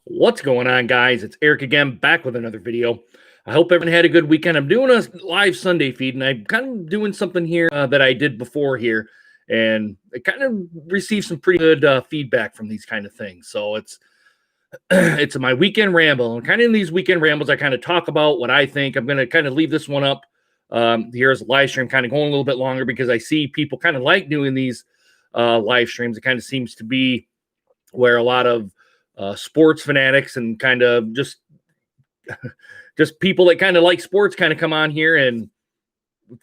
What's going on, guys? It's Eric again, back with another video. I hope everyone had a good weekend. I'm doing a live Sunday feed, and I'm kind of doing something here that I did before here, and I kind of received some pretty good feedback from these kind of things. So it's my weekend ramble, and kind of in these weekend rambles, I kind of talk about what I think. I'm going to kind of leave this one up here as a live stream, kind of going a little bit longer because I see people kind of like doing these live streams. It kind of seems to be where a lot of sports fanatics and kind of just people that kind of like sports kind of come on here and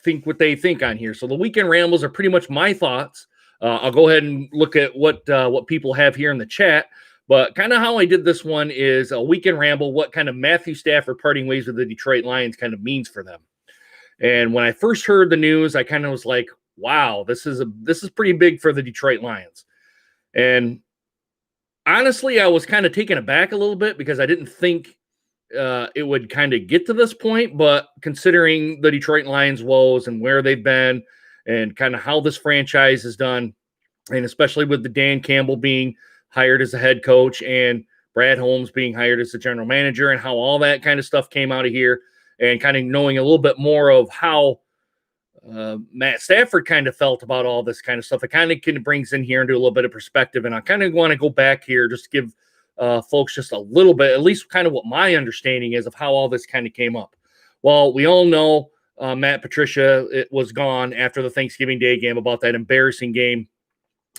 think what they think on here. So the weekend rambles are pretty much my thoughts. I'll go ahead and look at what people have here in the chat. But kind of how I did this one is a weekend ramble, what kind of Matthew Stafford parting ways with the Detroit Lions kind of means for them. And when I first heard the news, I kind of was like, wow, this is pretty big for the Detroit Lions. And honestly, I was kind of taken aback a little bit because I didn't think it would kind of get to this point. But considering the Detroit Lions' woes and where they've been and kind of how this franchise is done, and especially with the Dan Campbell being hired as a head coach and Brad Holmes being hired as the general manager and how all that kind of stuff came out of here, and kind of knowing a little bit more of how Matt Stafford kind of felt about all this kind of stuff. It kind of brings in here into a little bit of perspective. And I kind of want to go back here just to give folks just a little bit, at least kind of what my understanding is of how all this kind of came up. Well, we all know Matt Patricia was gone after the Thanksgiving Day game about that embarrassing game.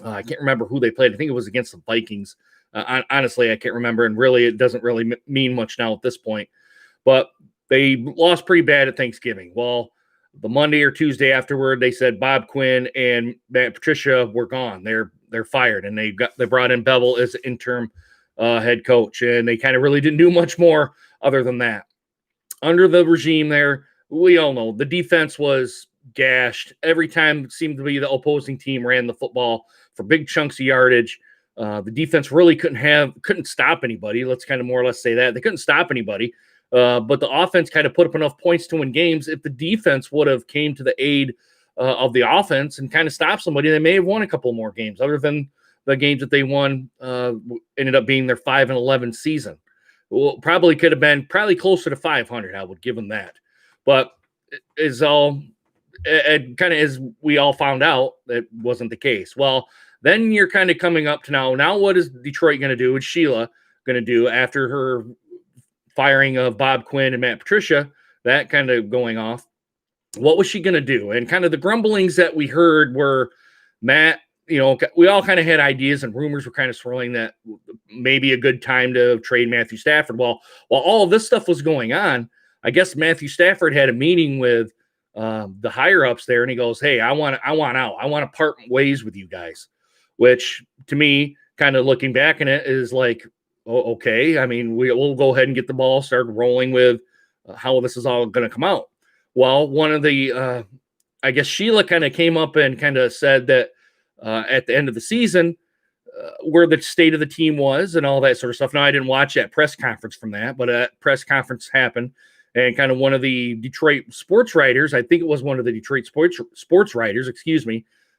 I can't remember who they played. I think it was against the Vikings. Honestly, I can't remember. And really, it doesn't really mean much now at this point. But they lost pretty bad at Thanksgiving. Well, the Monday or Tuesday afterward, they said Bob Quinn and Matt Patricia were gone. They're fired, and they brought in Bevel as interim head coach, and they kind of really didn't do much more other than that. Under the regime there, we all know the defense was gashed. Every time it seemed to be the opposing team ran the football for big chunks of yardage. The defense really couldn't stop anybody. Let's kind of more or less say that. They couldn't stop anybody. But the offense kind of put up enough points to win games. If the defense would have came to the aid of the offense and kind of stopped somebody, they may have won a couple more games. Other than the games that they won, ended up being their 5-11 season. Well, probably could have been closer to 500. I would give them that. But it's all kind of as we all found out, that wasn't the case. Well, then you're kind of coming up to now. What is Detroit going to do? What's Sheila going to do after her firing of Bob Quinn and Matt Patricia, that kind of going off? What was she going to do? And kind of the grumblings that we heard were Matt, we all kind of had ideas and rumors were kind of swirling that maybe a good time to trade Matthew Stafford. Well, while all of this stuff was going on, I guess Matthew Stafford had a meeting with the higher ups there, and he goes, "Hey, I want out. I want to part ways with you guys," which to me, kind of looking back in it, is like, okay, I mean, we'll go ahead and get the ball started rolling with how this is all going to come out. Well, one of the, I guess Sheila kind of came up and kind of said that at the end of the season, where the state of the team was and all that sort of stuff. Now, I didn't watch that press conference from that, but a press conference happened, and kind of one of the Detroit sports writers, I think it was one of the Detroit sports writers,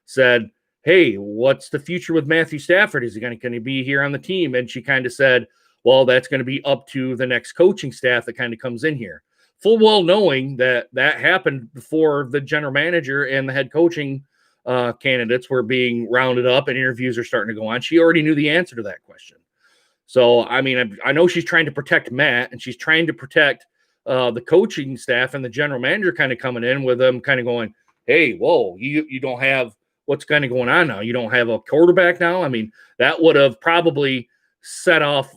said, "Hey, what's the future with Matthew Stafford? Is he going to be here on the team?" And she kind of said, "Well, that's going to be up to the next coaching staff that kind of comes in here." Full well knowing that happened before the general manager and the head coaching candidates were being rounded up and interviews are starting to go on. She already knew the answer to that question. So, I mean, I know she's trying to protect Matt, and she's trying to protect the coaching staff and the general manager kind of coming in with them kind of going, "Hey, whoa, you don't have what's kind of going on now. You don't have a quarterback now." I mean, that would have probably set off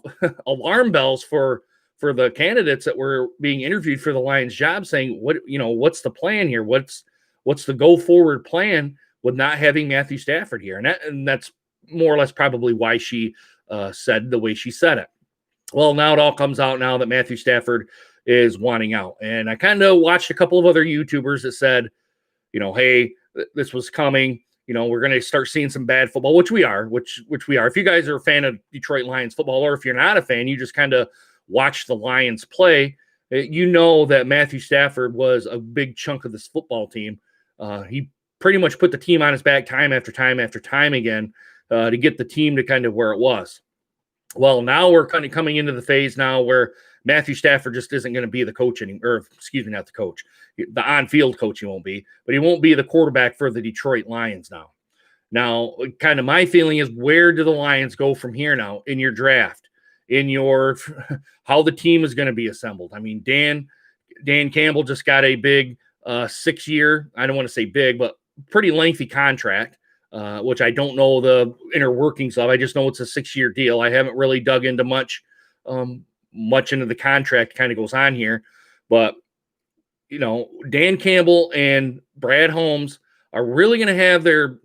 alarm bells for the candidates that were being interviewed for the Lions job, saying, what's the plan here? What's the go forward plan with not having Matthew Stafford here? And that's more or less probably why she said the way she said it. Well, now it all comes out now that Matthew Stafford is wanting out. And I kind of watched a couple of other YouTubers that said, hey, this was coming. We're going to start seeing some bad football, which we are. If you guys are a fan of Detroit Lions football, or if you're not a fan, you just kind of watch the Lions play, you know that Matthew Stafford was a big chunk of this football team. He pretty much put the team on his back time after time after time again to get the team to kind of where it was. Well, now we're kind of coming into the phase now where Matthew Stafford just isn't going to be the coach anymore. Or, excuse me, not the coach. The on-field coach he won't be, but he won't be the quarterback for the Detroit Lions now. Now, kind of my feeling is, where do the Lions go from here now in your draft, in your how the team is going to be assembled? I mean, Dan Campbell just got a big 6-year, I don't want to say big, but pretty lengthy contract, which I don't know the inner workings of. I just know it's a 6-year deal. I haven't really dug into much into the contract kind of goes on here, but Dan Campbell and Brad Holmes are really going to have their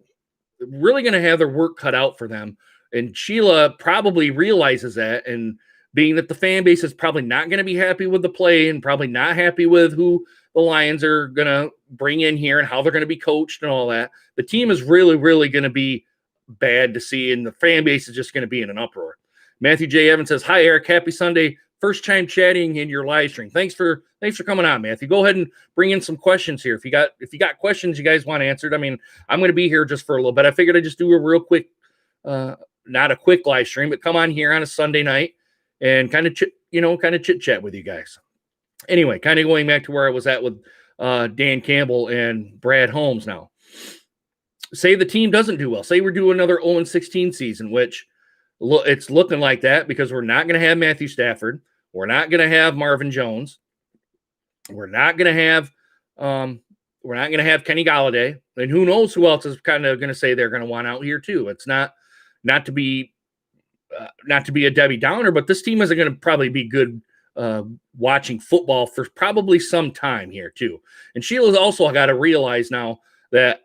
work cut out for them. And Sheila probably realizes that, and being that the fan base is probably not going to be happy with the play and probably not happy with who the Lions are going to bring in here and how they're going to be coached and all that, the team is really, really going to be bad to see, and the fan base is just going to be in an uproar. Matthew J. Evans says, "Hi, Eric. Happy Sunday. First time chatting in your live stream. Thanks for coming on, Matthew. Go ahead and bring in some questions here. If you got questions you guys want answered, I mean, I'm going to be here just for a little bit. I figured I'd just do a real quick, not a quick live stream, but come on here on a Sunday night and kind of chit chat with you guys. Anyway, kind of going back to where I was at with Dan Campbell and Brad Holmes. Now, say the team doesn't do well. Say we're doing another 0-16 season, which it's looking like that, because we're not going to have Matthew Stafford. We're not going to have Marvin Jones. We're not going to have Kenny Golladay, and who knows who else is kind of going to say they're going to want out here too. It's not to be a Debbie Downer, but this team isn't going to probably be good watching football for probably some time here too. And Sheila's also got to realize now that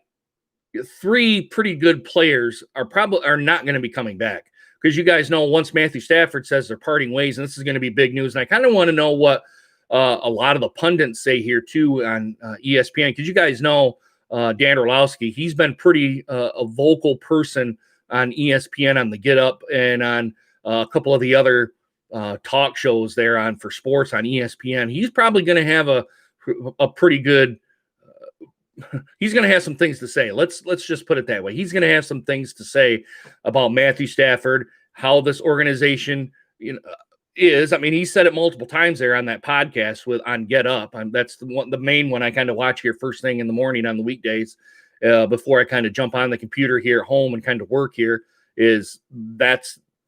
3 pretty good players are not going to be coming back, because you guys know once Matthew Stafford says they're parting ways, and this is going to be big news. And I kind of want to know what a lot of the pundits say here too on ESPN, because you guys know Dan Orlowski, he's been pretty a vocal person on ESPN, on the Get Up, and on a couple of the other talk shows there on for sports on ESPN. He's probably going to have a pretty good. He's going to have some things to say. Let's just put it that way. He's going to have some things to say about Matthew Stafford, how this organization is. I mean, he said it multiple times there on that podcast on Get Up. That's the main one I kind of watch here first thing in the morning on the weekdays before I kind of jump on the computer here at home and kind of work here. He's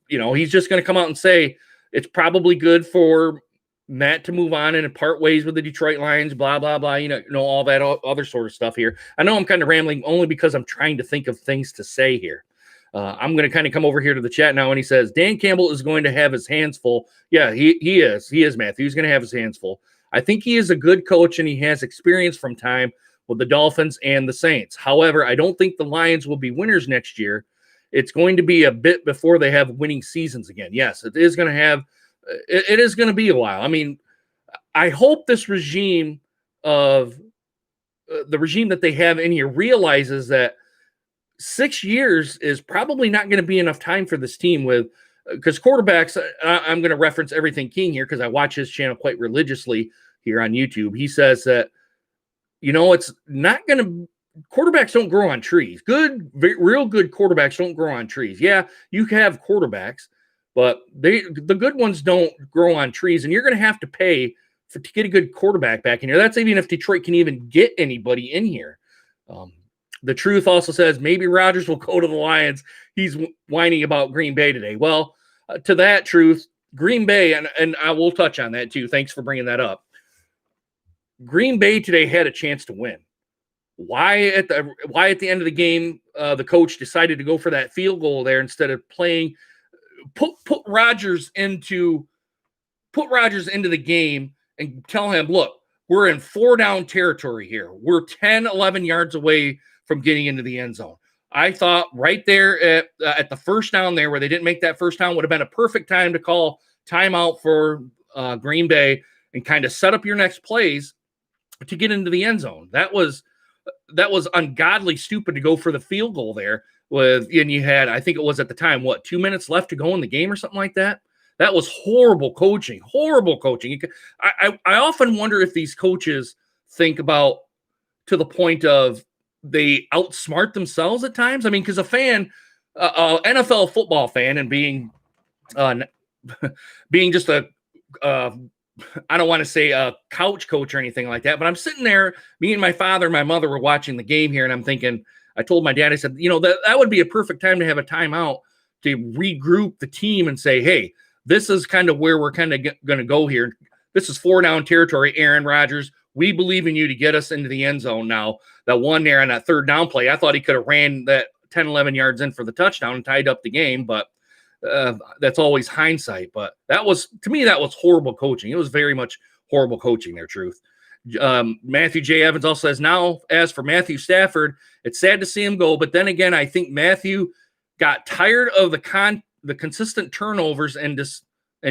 just going to come out and say it's probably good for Matt to move on and part ways with the Detroit Lions, blah, blah, blah, all that other sort of stuff here. I know I'm kind of rambling only because I'm trying to think of things to say here. I'm going to kind of come over here to the chat now, and he says, Dan Campbell is going to have his hands full. Yeah, he is. He is, Matthew. He's going to have his hands full. I think he is a good coach, and he has experience from time with the Dolphins and the Saints. However, I don't think the Lions will be winners next year. It's going to be a bit before they have winning seasons again. Yes, it is going to be a while. I mean, I hope this regime of the regime that they have in here realizes that 6 years is probably not going to be enough time for this team because quarterbacks, I'm going to reference Everything King here because I watch his channel quite religiously here on YouTube. He says that, it's not going to, quarterbacks don't grow on trees. Real good quarterbacks don't grow on trees. Yeah, you have quarterbacks, but the good ones don't grow on trees, and you're going to have to pay to get a good quarterback back in here. That's even if Detroit can even get anybody in here. The Truth also says maybe Rodgers will go to the Lions. He's whining about Green Bay today. Well, to that, Truth, Green Bay, and I will touch on that too. Thanks for bringing that up. Green Bay today had a chance to win. Why at the end of the game the coach decided to go for that field goal there instead of playing put Rodgers into the game and tell him, look, we're in 4-down territory here. We're 10, 11 yards away from getting into the end zone. I thought right there at the first down there where they didn't make that first down would have been a perfect time to call timeout for Green Bay and kind of set up your next plays to get into the end zone. That was ungodly stupid to go for the field goal there and you had, I think it was at the time, 2 minutes left to go in the game or something like that. That was horrible coaching. I often wonder if these coaches think about to the point of they outsmart themselves at times. I mean, because a fan, NFL football fan, and being uh, being just a I don't want to say a couch coach or anything like that, but I'm sitting there, me and my father and my mother were watching the game here, and I'm thinking, I told my dad, I said, that would be a perfect time to have a timeout to regroup the team and say, hey, this is kind of where we're kind of going to go here. This is 4-down territory, Aaron Rodgers. We believe in you to get us into the end zone now. That one there on that 3rd down play, I thought he could have ran that 10, 11 yards in for the touchdown and tied up the game, but that's always hindsight. But to me, that was horrible coaching. It was very much horrible coaching there, Truth. Matthew J. Evans also says, now, as for Matthew Stafford, it's sad to see him go. But then again, I think Matthew got tired of the consistent turnovers and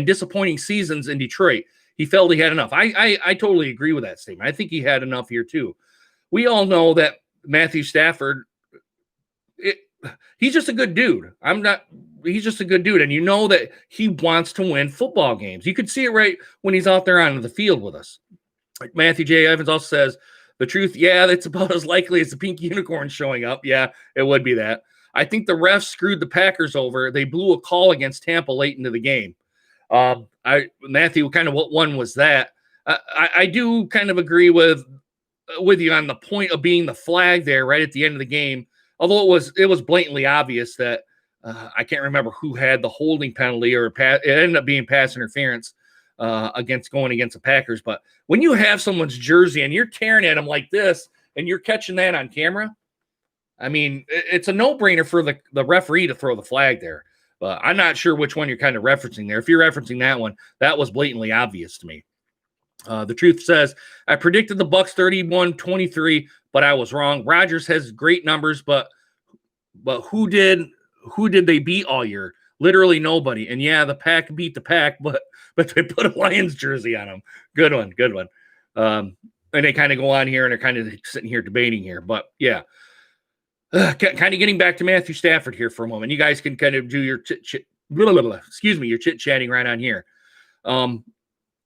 disappointing seasons in Detroit. He felt he had enough. I totally agree with that statement. I think he had enough here too. We all know that Matthew Stafford, he's just a good dude. He's just a good dude. And you know that he wants to win football games. You could see it right when he's out there on the field with us. Like Matthew J. Evans also says, the truth, yeah, that's about as likely as the pink unicorn showing up. Yeah, it would be that. I think the refs screwed the Packers over. They blew a call against Tampa late into the game. Matthew, kind of what one was that? I do kind of agree with you on the point of being the flag there right at the end of the game. Although it was blatantly obvious that I can't remember who had the holding penalty, or it ended up being pass interference against the Packers. But when you have someone's jersey and you're tearing at them like this and you're catching that on camera, I mean, it's a no-brainer for the referee to throw the flag there. But I'm not sure which one you're kind of referencing there. If you're referencing that one, that was blatantly obvious to me. The truth says, I predicted the Bucs 31-23, but I was wrong. Rodgers has great numbers, but who did they beat all year? Literally nobody. And yeah, the Pack beat the Pack, but they put a Lions jersey on them. Good one. And they kind of go on here and they're kind of sitting here debating here. But yeah, kind of getting back to Matthew Stafford here for a moment. You guys can kind of do your your chit-chatting right on here.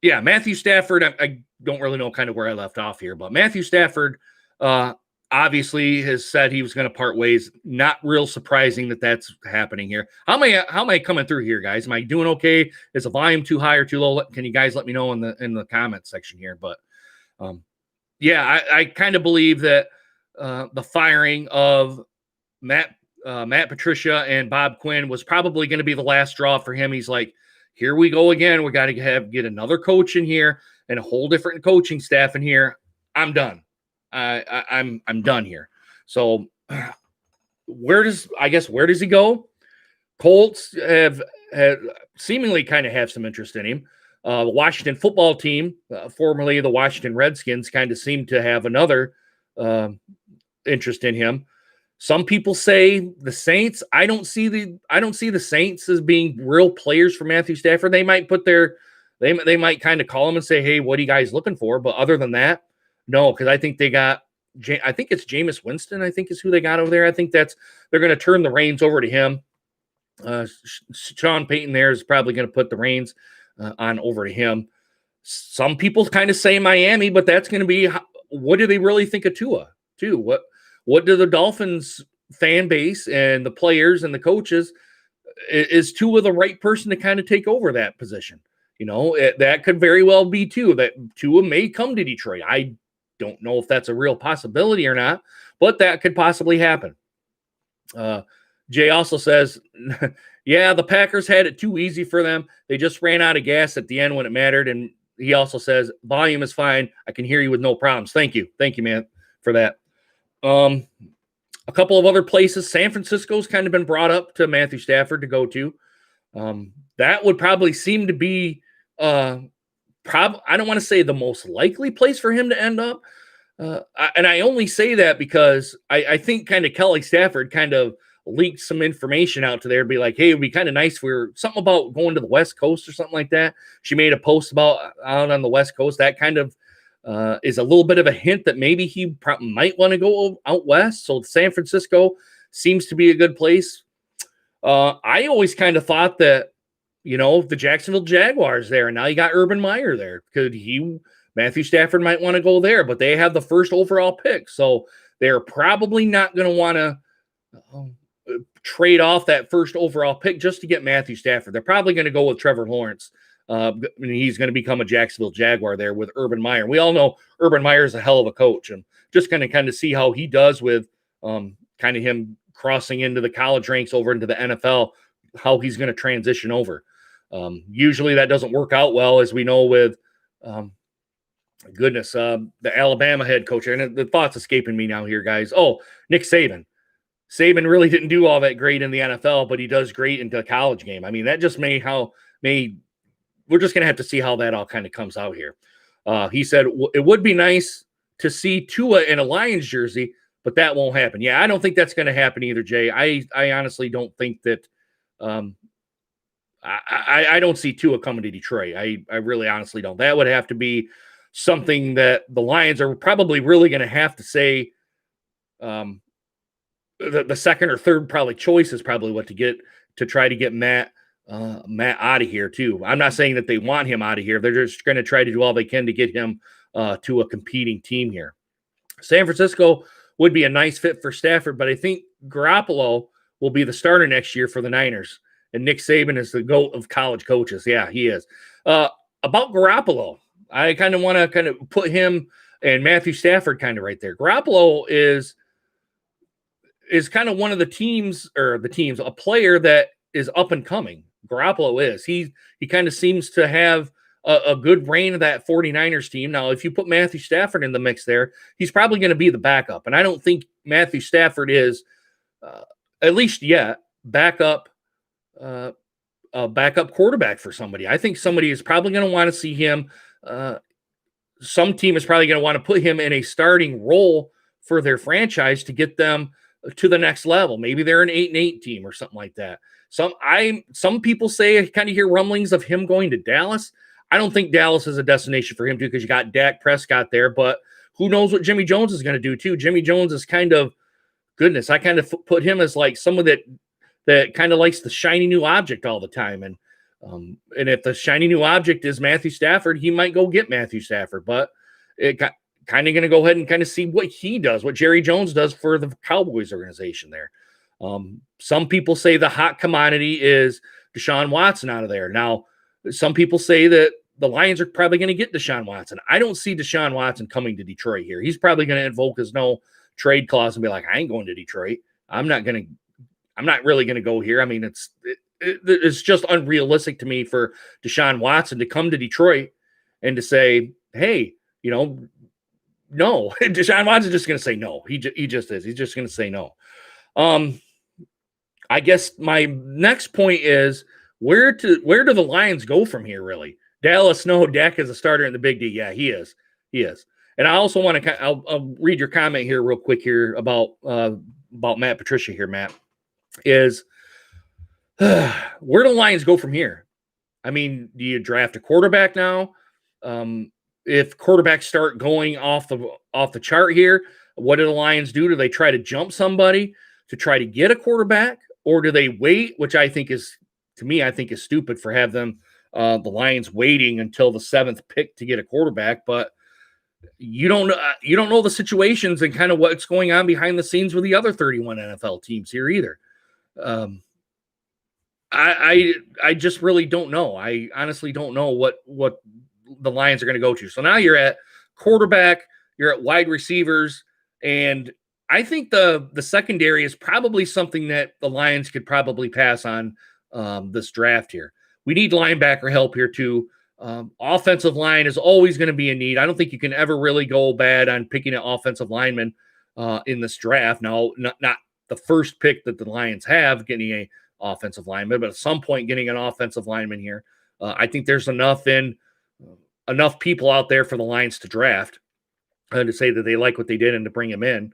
Yeah, Matthew Stafford, I don't really know kind of where I left off here, but Matthew Stafford obviously has said he was going to part ways. Not real surprising that that's happening here. How am I coming through here, guys? Am I doing okay? Is the volume too high or too low? Can you guys let me know in the comment section here? But yeah, I kind of believe that the firing of Matt Patricia and Bob Quinn was probably going to be the last straw for him. He's like, here we go again. We got to get another coach in here and a whole different coaching staff in here. I'm done. I'm done here. So where does he go? Colts have seemingly kind of have some interest in him. The Washington football team, formerly the Washington Redskins, kind of seem to have another interest in him. Some people say the Saints. I don't see the Saints as being real players for Matthew Stafford. They might they might kind of call him and say, "Hey, what are you guys looking for?" But other than that, no, because I think I think it's Jameis Winston. I think is who they got over there. I think they're going to turn the reins over to him. Sean Payton there is probably going to put the reins on over to him. Some people kind of say Miami, but that's going to be, what do they really think of Tua too? What do the Dolphins fan base and the players and the coaches, is Tua the right person to kind of take over that position? That could very well be too, that Tua may come to Detroit. I don't know if that's a real possibility or not, but that could possibly happen. Jay also says, yeah, the Packers had it too easy for them. They just ran out of gas at the end when it mattered. And he also says, volume is fine. I can hear you with no problems. Thank you, man, for that. A couple of other places. San Francisco's kind of been brought up to Matthew Stafford to go to. That would probably seem to be, I don't want to say the most likely place for him to end up. And I only say that because I think kind of Kelly Stafford kind of leaked some information out to there, be like, hey, it'd be kind of nice for something about going to the West Coast or something like that. She made a post about out on the West Coast. That kind of is a little bit of a hint that maybe he might want to go out west. So San Francisco seems to be a good place. I always kind of thought that, the Jacksonville Jaguars there, and now you got Urban Meyer there. Matthew Stafford might want to go there, but they have the first overall pick. So they're probably not going to want to trade off that first overall pick just to get Matthew Stafford. They're probably going to go with Trevor Lawrence. He's going to become a Jacksonville Jaguar there with Urban Meyer. We all know Urban Meyer is a hell of a coach, and just going to kind of see how he does with kind of him crossing into the college ranks over into the NFL, how he's going to transition over. Usually that doesn't work out well, as we know with the Alabama head coach. And the thought's escaping me now here, guys. Oh, Nick Saban. Saban really didn't do all that great in the NFL, but he does great in the college game. I mean, that just we're just going to have to see how that all kind of comes out here. He said it would be nice to see Tua in a Lions jersey, but that won't happen. Yeah, I don't think that's going to happen either, Jay. I honestly don't think that. I don't see Tua coming to Detroit. I really honestly don't. That would have to be something that the Lions are probably really going to have to say. The second or third probably choice is probably what to try to get Matt out of here too. I'm not saying that they want him out of here. They're just going to try to do all they can to get him to a competing team here. San Francisco would be a nice fit for Stafford, but I think Garoppolo will be the starter next year for the Niners. And Nick Saban is the GOAT of college coaches. Yeah, he is. About Garoppolo, I kind of want to put him and Matthew Stafford kind of right there. Garoppolo is kind of one of the teams, a player that is up and coming. Garoppolo is. He kind of seems to have a good reign of that 49ers team. Now, if you put Matthew Stafford in the mix there, he's probably going to be the backup. And I don't think Matthew Stafford is, at least yet, a backup quarterback for somebody. I think somebody is probably going to want to see him. Some team is probably going to want to put him in a starting role for their franchise to get them to the next level. Maybe they're an 8-8 team or something like that. Some people say, I kind of hear rumblings of him going to Dallas. I don't think Dallas is a destination for him too, because you got Dak Prescott there, but who knows what Jimmy Jones is going to do too. Jimmy Jones is I kind of put him as like someone that kind of likes the shiny new object all the time. And if the shiny new object is Matthew Stafford, he might go get Matthew Stafford, but it got kind of going to go ahead and kind of see what he does, what Jerry Jones does for the Cowboys organization there. Some people say the hot commodity is Deshaun Watson out of there. Now, some people say that the Lions are probably going to get Deshaun Watson. I don't see Deshaun Watson coming to Detroit here. He's probably going to invoke his no trade clause and be like, I ain't going to Detroit. I'm not really going to go here. I mean, it's just unrealistic to me for Deshaun Watson to come to Detroit and to say, hey, no. Deshaun Watson's just going to say no. He just is. He's just going to say no. I guess my next point is where do the Lions go from here, really? Dallas, no. Dak is a starter in the Big D. Yeah, he is. And I also want to, I'll read your comment here real quick here about Matt Patricia here, Matt, is where do the Lions go from here? I mean, do you draft a quarterback now? If quarterbacks start going off the chart here, what do the Lions do? Do they try to jump somebody to try to get a quarterback, or do they wait? Which I think is stupid for the Lions waiting until the 7th pick to get a quarterback. But you don't know the situations and kind of what's going on behind the scenes with the other 31 NFL teams here either. I just really don't know. I honestly don't know what the Lions are going to go to. So now you're at quarterback, you're at wide receivers, and I think the secondary is probably something that the Lions could probably pass on this draft here. We need linebacker help here too. Offensive line is always going to be a need. I don't think you can ever really go bad on picking an offensive lineman in this draft. Now, not the first pick that the Lions have getting a offensive lineman, but at some point getting an offensive lineman here. I think there's enough people out there for the Lions to draft to say that they like what they did and to bring him in.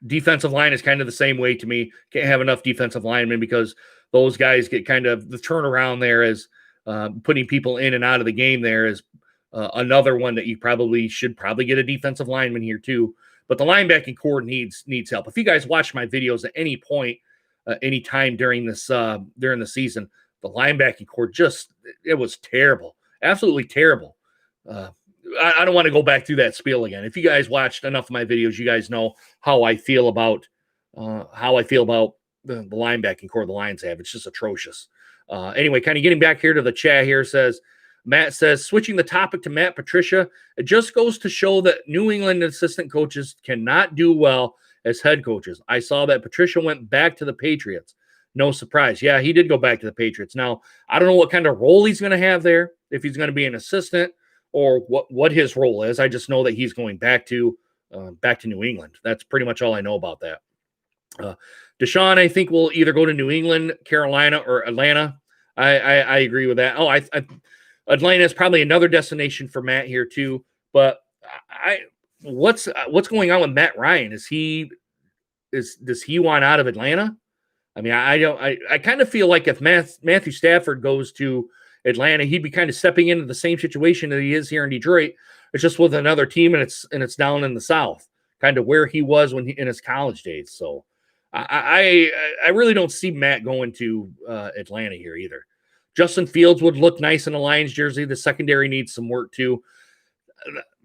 Defensive line is kind of the same way to me. Can't have enough defensive linemen because those guys get kind of the turnaround there as putting people in and out of the game there is another one that you should probably get a defensive lineman here too. But the linebacking core needs help. If you guys watch my videos at any point, any time during the season, the linebacking core it was terrible, absolutely terrible. I don't want to go back through that spiel again. If you guys watched enough of my videos, you guys know how I feel about how I feel about the linebacking core the Lions have. It's just atrocious. Anyway, kind of getting back here to the chat here Matt says, switching the topic to Matt Patricia, it just goes to show that New England assistant coaches cannot do well as head coaches. I saw that Patricia went back to the Patriots. No surprise. Yeah, he did go back to the Patriots. Now, I don't know what kind of role he's going to have there, if he's going to be an assistant or what his role is. I just know that he's going back to New England. That's pretty much all I know about that. Deshaun, I think, will either go to New England, Carolina, or Atlanta. I agree with that. Atlanta is probably another destination for Matt here too. But what's going on with Matt Ryan? Does he want out of Atlanta? I mean, I kind of feel like if Matthew Stafford goes to Atlanta, he'd be kind of stepping into the same situation that he is here in Detroit. It's just with another team, and it's down in the South, kind of where he was in his college days. So I really don't see Matt going to Atlanta here either. Justin Fields would look nice in a Lions jersey. The secondary needs some work too.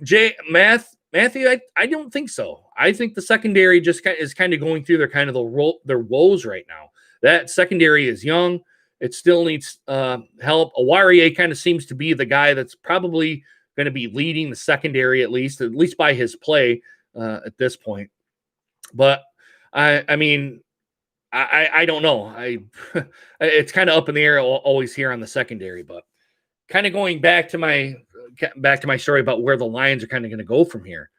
Matthew, I don't think so. I think the secondary just is kind of going through their woes right now. That secondary is young. It still needs help. Awarie kind of seems to be the guy that's probably going to be leading the secondary at least by his play at this point. But I mean, I don't know. It's kind of up in the air always here on the secondary. But kind of going back to my story about where the Lions are kind of going to go from here.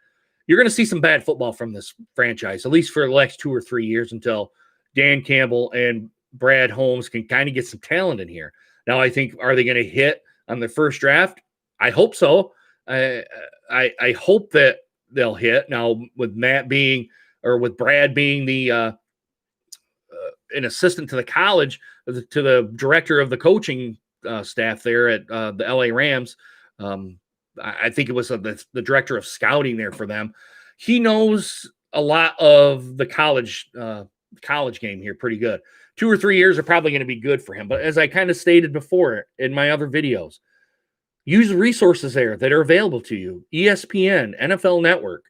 You're going to see some bad football from this franchise, at least for the next 2 or 3 years, until Dan Campbell and Brad Holmes can kind of get some talent in here. Now, I think, are they going to hit on their first draft? I hope so. I hope that they'll hit. Now, with Brad being the an assistant to the college, to the director of the coaching staff there at the LA Rams, I think it was the director of scouting there for them. He knows a lot of the college game here pretty good. 2 or 3 years are probably going to be good for him. But as I kind of stated before in my other videos, use the resources there that are available to you. ESPN, NFL Network,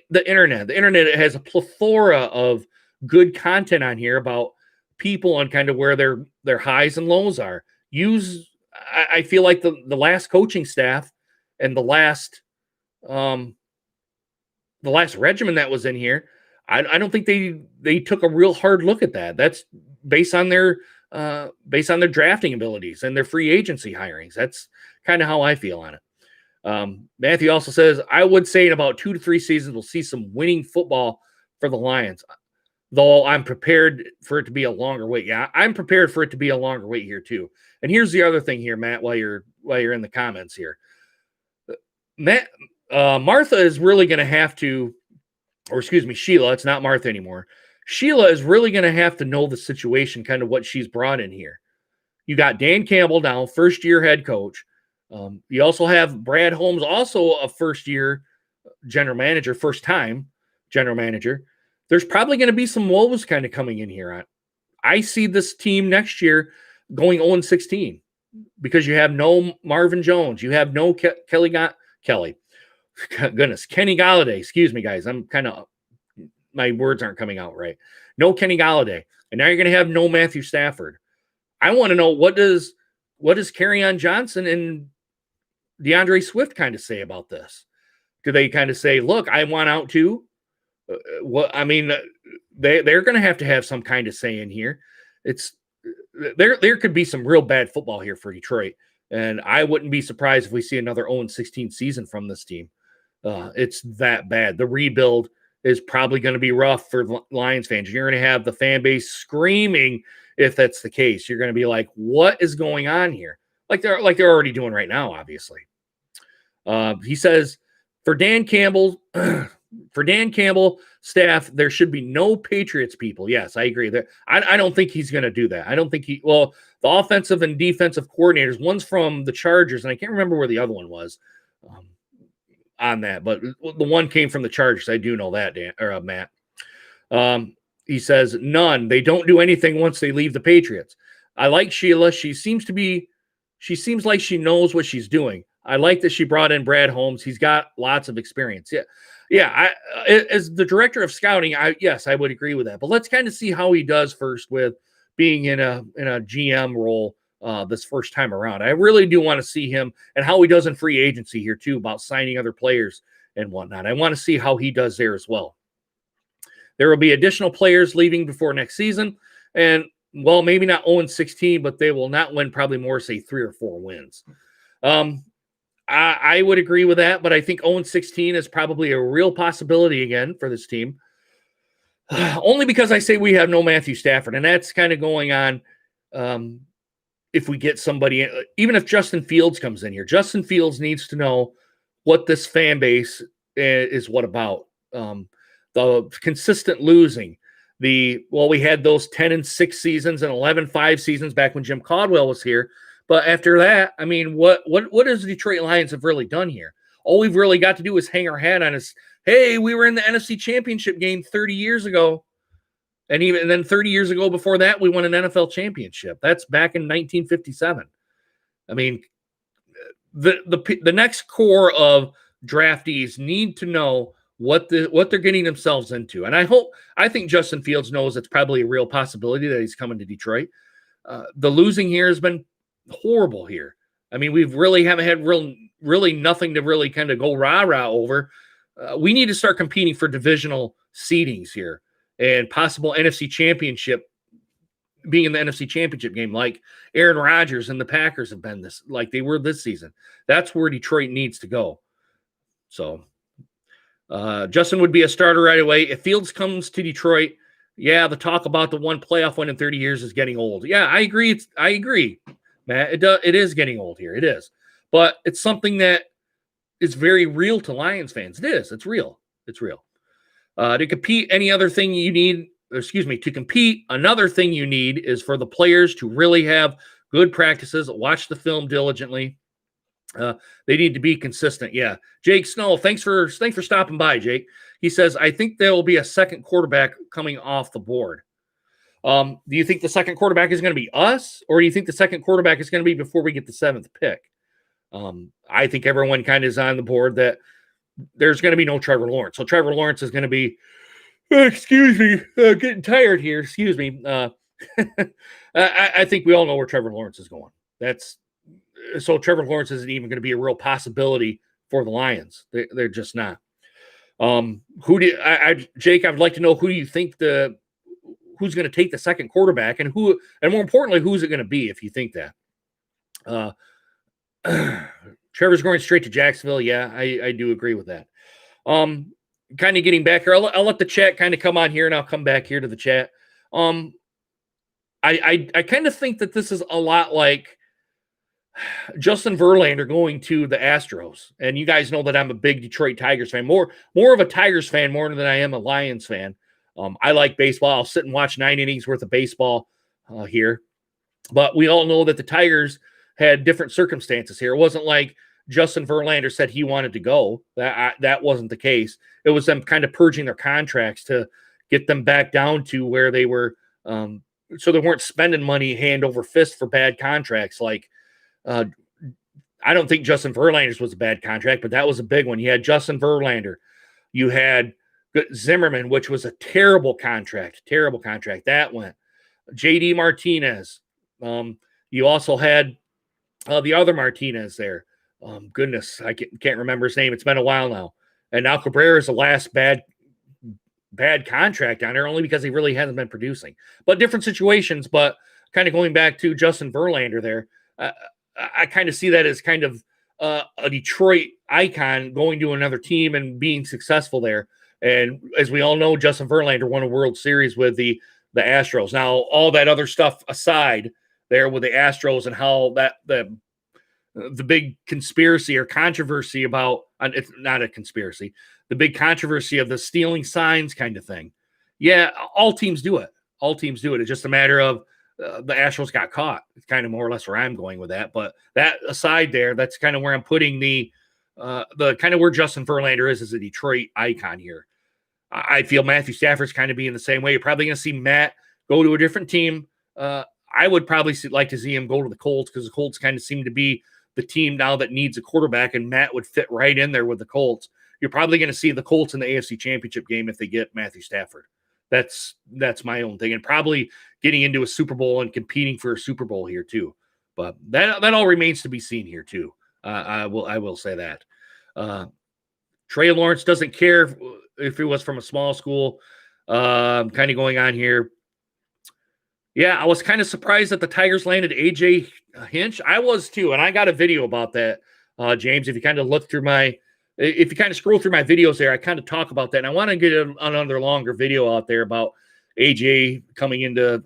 the internet. The internet has a plethora of good content on here about people and kind of where their highs and lows are. I feel like the last coaching staff and the last regimen that was in here, I don't think they took a real hard look at that. That's based on their drafting abilities and their free agency hirings. That's kind of how I feel on it. Matthew also says, I would say in about 2 to 3 seasons, we'll see some winning football for the Lions, though I'm prepared for it to be a longer wait. Yeah, I'm prepared for it to be a longer wait here too. And here's the other thing here, Matt, while you're in the comments here. Martha is really going to have to, or excuse me, Sheila, it's not Martha anymore. Sheila is really going to have to know the situation, kind of what she's brought in here. You got Dan Campbell now, first-year head coach. You also have Brad Holmes, also a first-year general manager, first-time general manager. There's probably going to be some woes kind of coming in here. I see this team next year going 0-16 because you have no Marvin Jones. You have no Kenny Golladay. Excuse me, guys. My words aren't coming out right. No Kenny Golladay. And now you're going to have no Matthew Stafford. I want to know what does Kerryon Johnson and DeAndre Swift kind of say about this? Do they kind of say, look, I want out too? They're going to have some kind of say in here. There could be some real bad football here for Detroit, and I wouldn't be surprised if we see another 0-16 season from this team. It's that bad. The rebuild is probably going to be rough for Lions fans. You're going to have the fan base screaming if that's the case. You're going to be like, what is going on here? Like they're already doing right now, obviously. He says, for Dan Campbell staff, there should be no Patriots people. Yes, I agree. I don't think he's going to do that. I don't think the offensive and defensive coordinators, one's from the Chargers, and I can't remember where the other one was on that, but the one came from the Chargers. I do know that, Matt. He says, none. They don't do anything once they leave the Patriots. I like Sheila. She seems like she knows what she's doing. I like that she brought in Brad Holmes. He's got lots of experience. Yeah. Yeah, as the director of scouting, yes, I would agree with that. But let's kind of see how he does first with being in a GM role this first time around. I really do want to see him and how he does in free agency here too, about signing other players and whatnot. I want to see how he does there as well. There will be additional players leaving before next season, and well, maybe not 0-16, but they will not win probably more, say 3 or 4 wins. I would agree with that, but I think 0-16 is probably a real possibility again for this team. Only because I say we have no Matthew Stafford, and that's kind of going on. If we get somebody, even if Justin Fields comes in here, Justin Fields needs to know what this fan base is what about. The consistent losing. We had those 10-6 seasons and 11-5 seasons back when Jim Caldwell was here. But after that, I mean, what does the Detroit Lions have really done here? All we've really got to do is hang our hat on us. Hey, we were in the NFC Championship game 30 years ago. And then 30 years ago before that, we won an NFL championship. That's back in 1957. I mean, the next core of draftees need to know what they're getting themselves into. And I think Justin Fields knows it's probably a real possibility that he's coming to Detroit. The losing here has been horrible here. I mean, we've really haven't had really nothing to really kind of go rah-rah over. We need to start competing for divisional seedings here and possible NFC championship, being in the NFC championship game like Aaron Rodgers and the Packers have been like they were this season. That's where Detroit needs to go. So Justin would be a starter right away. If Fields comes to Detroit, yeah, the talk about the one playoff win in 30 years is getting old. Yeah, I agree. I agree, Matt. It is getting old here. It is. But it's something that is very real to Lions fans. It is. It's real. It's real. To compete, another thing you need is for the players to really have good practices, watch the film diligently. They need to be consistent. Yeah. Jake Snow, thanks for stopping by, Jake. He says, I think there will be a second quarterback coming off the board. Do you think the second quarterback is going to be us, or do you think the second quarterback is going to be before we get the 7th pick? I think everyone kind of is on the board that there's going to be no Trevor Lawrence. So Trevor Lawrence is going to be, excuse me, getting tired here. Excuse me. I think we all know where Trevor Lawrence is going. So Trevor Lawrence isn't even going to be a real possibility for the Lions. They're just not. Jake, I'd like to know who you think who's going to take the second quarterback, and more importantly, who's it going to be if you think that. Trevor's going straight to Jacksonville. Yeah, I do agree with that. Kind of getting back here. I'll let the chat kind of come on here, and I'll come back here to the chat. I kind of think that this is a lot like Justin Verlander going to the Astros. And you guys know that I'm a big Detroit Tigers fan, more of a Tigers fan more than I am a Lions fan. I like baseball. I'll sit and watch 9 innings worth of baseball here. But we all know that the Tigers had different circumstances here. It wasn't like Justin Verlander said he wanted to go. That wasn't the case. It was them kind of purging their contracts to get them back down to where they were, so they weren't spending money hand over fist for bad contracts. Like, I don't think Justin Verlander's was a bad contract, but that was a big one. You had Justin Verlander. You had Zimmerman, which was a terrible contract. That went. J.D. Martinez. You also had the other Martinez there. Goodness, I can't remember his name. It's been a while now. And now Cabrera is the last bad contract on there, only because he really hasn't been producing. But different situations. But kind of going back to Justin Verlander there, I kind of see that as kind of a Detroit icon going to another team and being successful there. And as we all know, Justin Verlander won a World Series with the Astros. Now, all that other stuff aside there with the Astros and how the big conspiracy or controversy about, it's not a conspiracy, the big controversy of the stealing signs kind of thing. Yeah, all teams do it. It's just a matter of the Astros got caught. It's kind of more or less where I'm going with that. But that aside there, that's kind of where I'm putting the kind of where Justin Verlander is as a Detroit icon here. I feel Matthew Stafford's kind of being the same way. You're probably going to see Matt go to a different team. I would probably like to see him go to the Colts, because the Colts kind of seem to be the team now that needs a quarterback, and Matt would fit right in there with the Colts. you're probably going to see the Colts in the AFC Championship game if they get Matthew Stafford. That's my own thing, and probably getting into a Super Bowl and competing for a Super Bowl here too. But that all remains to be seen here too. I will say that. Trey Lawrence doesn't care if it was from a small school. Kind of going on here. Yeah, I was kind of surprised that the Tigers landed A.J. Hinch. I was too, and I got a video about that, James. If you kind of look through if you kind of scroll through my videos there, I kind of talk about that. And I want to get another longer video out there about A.J. coming into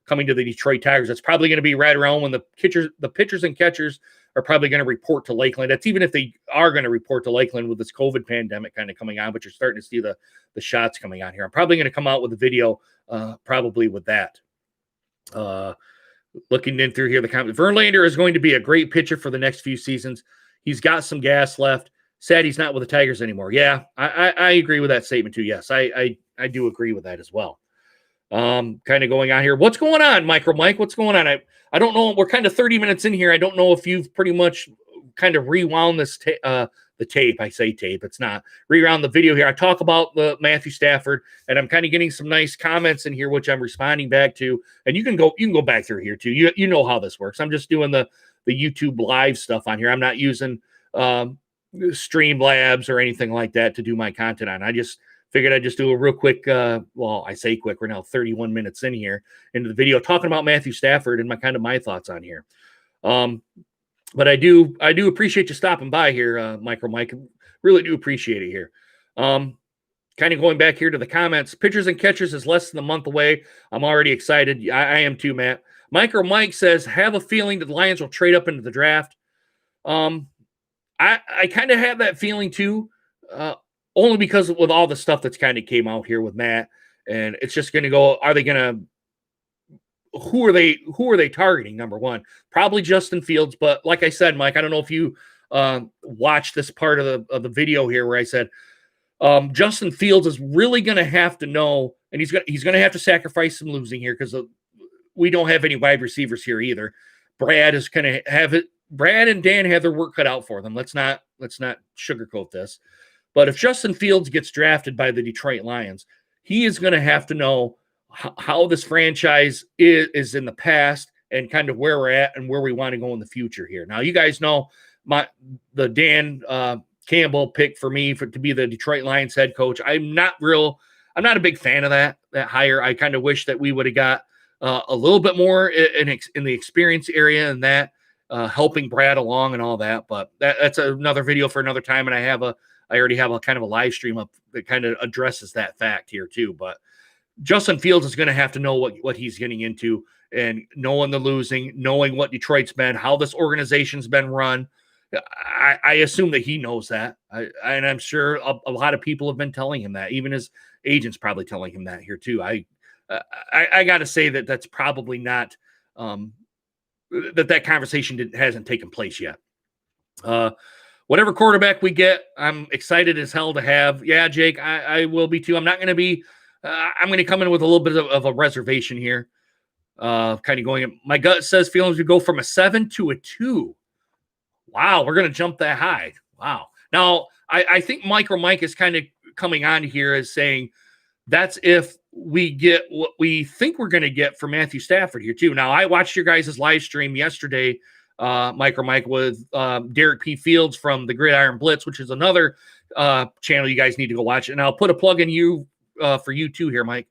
the Detroit Tigers. That's probably going to be right around when the pitchers and catchers are probably going to report to Lakeland. That's even if they are going to report to Lakeland with this COVID pandemic kind of coming on, but you're starting to see the shots coming on here. I'm probably going to come out with a video probably with that. Looking in through here, the comment, Verlander is going to be a great pitcher for the next few seasons. He's got some gas left. Sad he's not with the Tigers anymore. Yeah, I agree with that statement too. Yes, I do agree with that as well. Kind of going on here. What's going on, Micro Mike? What's going on? I don't know. We're kind of 30 minutes in here. I don't know if you've pretty much kind of rewound this the tape. I say tape. It's not. Rewound the video here. I talk about the Matthew Stafford, and I'm kind of getting some nice comments in here, which I'm responding back to. And you can go back through here too. You know how this works. I'm just doing the YouTube live stuff on here. I'm not using Streamlabs or anything like that to do my content on. I just figured I'd just do a real quick, I say quick, we're now 31 minutes in here into the video talking about Matthew Stafford and my thoughts on here. But I do appreciate you stopping by here, Micro Mike. Really do appreciate it here. Kind of going back here to the comments, pitchers and catchers is less than a month away. I'm already excited. I am too, Matt. Micro Mike says, have a feeling that the Lions will trade up into the draft. I kind of have that feeling too, only because with all the stuff that's kind of came out here with Matt, and it's just going to go, who are they targeting? Number one, probably Justin Fields. But like I said, Mike, I don't know if you watched this part of the video here where I said Justin Fields is really going to have to know, and he's going to have to sacrifice some losing here because we don't have any wide receivers here either. Brad is going to have it. Brad and Dan have their work cut out for them. Let's not sugarcoat this. But if Justin Fields gets drafted by the Detroit Lions, he is going to have to know how this franchise is in the past and kind of where we're at and where we want to go in the future here. Now, you guys know the Dan Campbell pick for me to be the Detroit Lions head coach. I'm not a big fan of that hire. I kind of wish that we would have got a little bit more in the experience area and that helping Brad along and all that. But that's another video for another time. And I already have a kind of a live stream up that kind of addresses that fact here too. But Justin Fields is going to have to know what he's getting into and knowing the losing, knowing what Detroit's been, how this organization's been run. I assume that he knows that. And I'm sure a lot of people have been telling him that. Even his agent's probably telling him that here too. I got to say that that's probably not that conversation hasn't taken place yet. Whatever quarterback we get, I'm excited as hell to have. Yeah, Jake, I will be too. I'm not going to be I'm going to come in with a little bit of a reservation here. Kind of going, my gut says feelings would go from a 7 to a 2. Wow, we're going to jump that high. Wow. Now, I think Micro Mike is kind of coming on here as saying that's if we get what we think we're going to get for Matthew Stafford here too. Now, I watched your guys' live stream yesterday, Micro Mike, with Derek P. Fields from the Gridiron Blitz, which is another channel you guys need to go watch. And I'll put a plug in for you too here, Mike.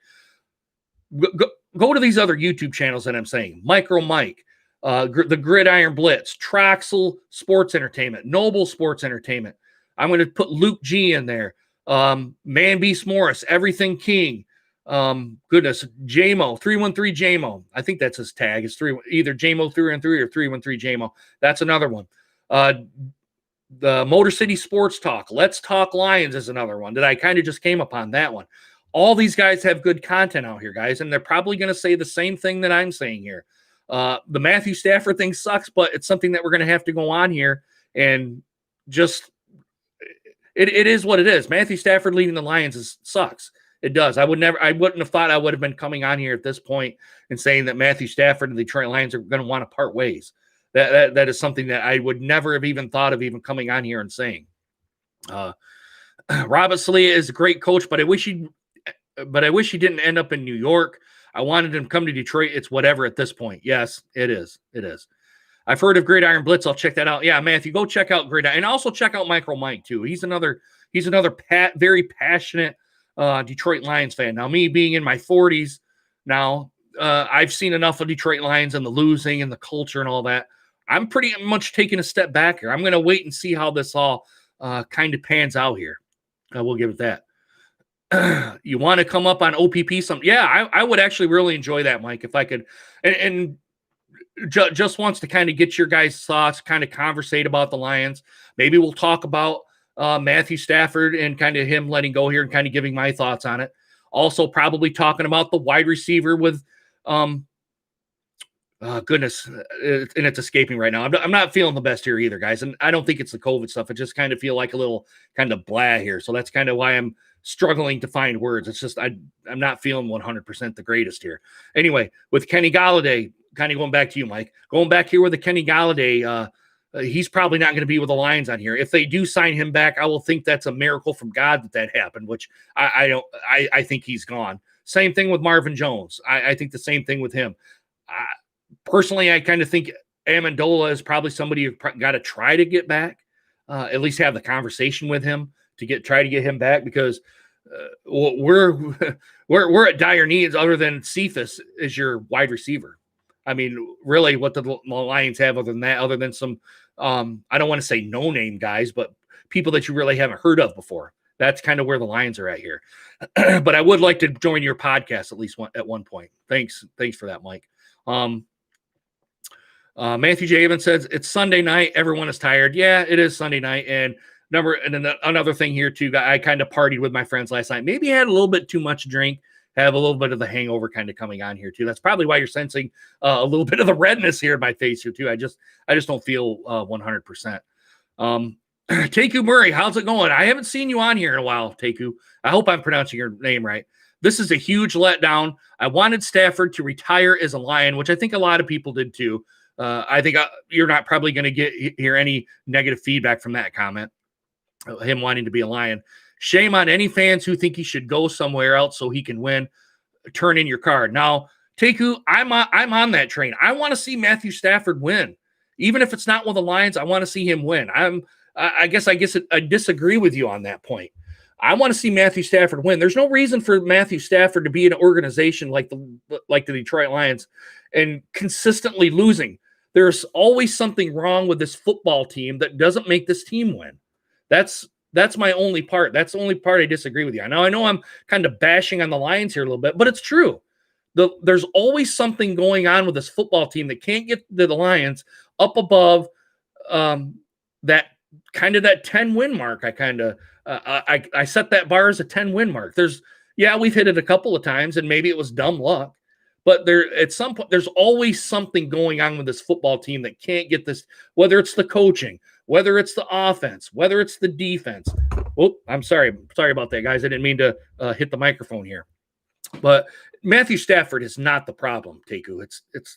Go to these other YouTube channels that I'm saying. Micro Mike, the Gridiron Blitz, Troxel Sports Entertainment, Noble Sports Entertainment. I'm going to put Luke G in there. Man Beast Morris, Everything King. Goodness, JMO, 313 JMO. I think that's his tag. It's either JMO 313 or 313 JMO. That's another one. The Motor City Sports Talk, Let's Talk Lions is another one that I kind of just came upon that one. All these guys have good content out here, guys, and they're probably going to say the same thing that I'm saying here. The Matthew Stafford thing sucks, but it's something that we're going to have to go on here and just it is what it is. Matthew Stafford leading the Lions sucks. It does. I wouldn't have thought I would have been coming on here at this point and saying that Matthew Stafford and the Detroit Lions are going to want to part ways. That is something that I would never have even thought of even coming on here and saying. Robert Salia is a great coach, but I wish he didn't end up in New York. I wanted him to come to Detroit. It's whatever at this point. Yes, it is. It is. I've heard of Gridiron Blitz. I'll check that out. Yeah, Matthew, go check out Gridiron, and also check out Micro Mike too. He's another very passionate Detroit Lions fan. Now, me being in my 40s now, I've seen enough of Detroit Lions and the losing and the culture and all that. I'm pretty much taking a step back here. I'm going to wait and see how this all kind of pans out here. I will give it that. You want to come up on OPP? Yeah, I would actually really enjoy that, Mike, if I could. And just wants to kind of get your guys' thoughts, kind of conversate about the Lions. Maybe we'll talk about Matthew Stafford and kind of him letting go here and kind of giving my thoughts on it. Also, probably talking about the wide receiver with goodness, and it's escaping right now. I'm not feeling the best here either, guys. And I don't think it's the COVID stuff. I just kind of feel like a little kind of blah here. So that's kind of why I'm struggling to find words. It's just I'm not feeling 100% the greatest here. Anyway, with Kenny Golladay, kind of going back to you, Mike. Going back here with the Kenny Golladay, he's probably not going to be with the Lions on here. If they do sign him back, I will think that's a miracle from God that happened, which I don't. I think he's gone. Same thing with Marvin Jones. I think the same thing with him. Personally, I kind of think Amendola is probably somebody you've got to try to get back, at least have the conversation with him to try to get him back, because we're at dire needs other than Cephas as your wide receiver. I mean, really, what the Lions have other than that, other than some, I don't want to say no-name guys, but people that you really haven't heard of before. That's kind of where the Lions are at here. But I would like to join your podcast at least at one point. Thanks for that, Mike. Matthew J. Evans says, it's Sunday night. Everyone is tired. Yeah, it is Sunday night. And another thing here, too, I kind of partied with my friends last night. Maybe I had a little bit too much drink. Have a little bit of the hangover kind of coming on here too. That's probably why you're sensing a little bit of the redness here in my face here too. I just don't feel 100%. Teku Murray, how's it going? I haven't seen you on here in a while, Teku. I hope I'm pronouncing your name right. This is a huge letdown. I wanted Stafford to retire as a Lion, which I think a lot of people did too. I think you're not probably going to hear any negative feedback from that comment. Him wanting to be a Lion. Shame on any fans who think he should go somewhere else so he can win. Turn in your card. Now, Teku, I'm on that train. I want to see Matthew Stafford win. Even if it's not with the Lions, I want to see him win. I guess I disagree with you on that point. I want to see Matthew Stafford win. There's no reason for Matthew Stafford to be in an organization like the Detroit Lions and consistently losing. There's always something wrong with this football team that doesn't make this team win. That's my only part. That's the only part I disagree with you. I know I'm kind of bashing on the Lions here a little bit, but it's true. There's always something going on with this football team that can't get the Lions up above that 10-win mark. I set that bar as a 10-win mark. We've hit it a couple of times, and maybe it was dumb luck. But at some point, there's always something going on with this football team that can't get this, whether it's the coaching, whether it's the offense, whether it's the defense. Oh, I'm sorry. Sorry about that, guys. I didn't mean to hit the microphone here. But Matthew Stafford is not the problem, Teku.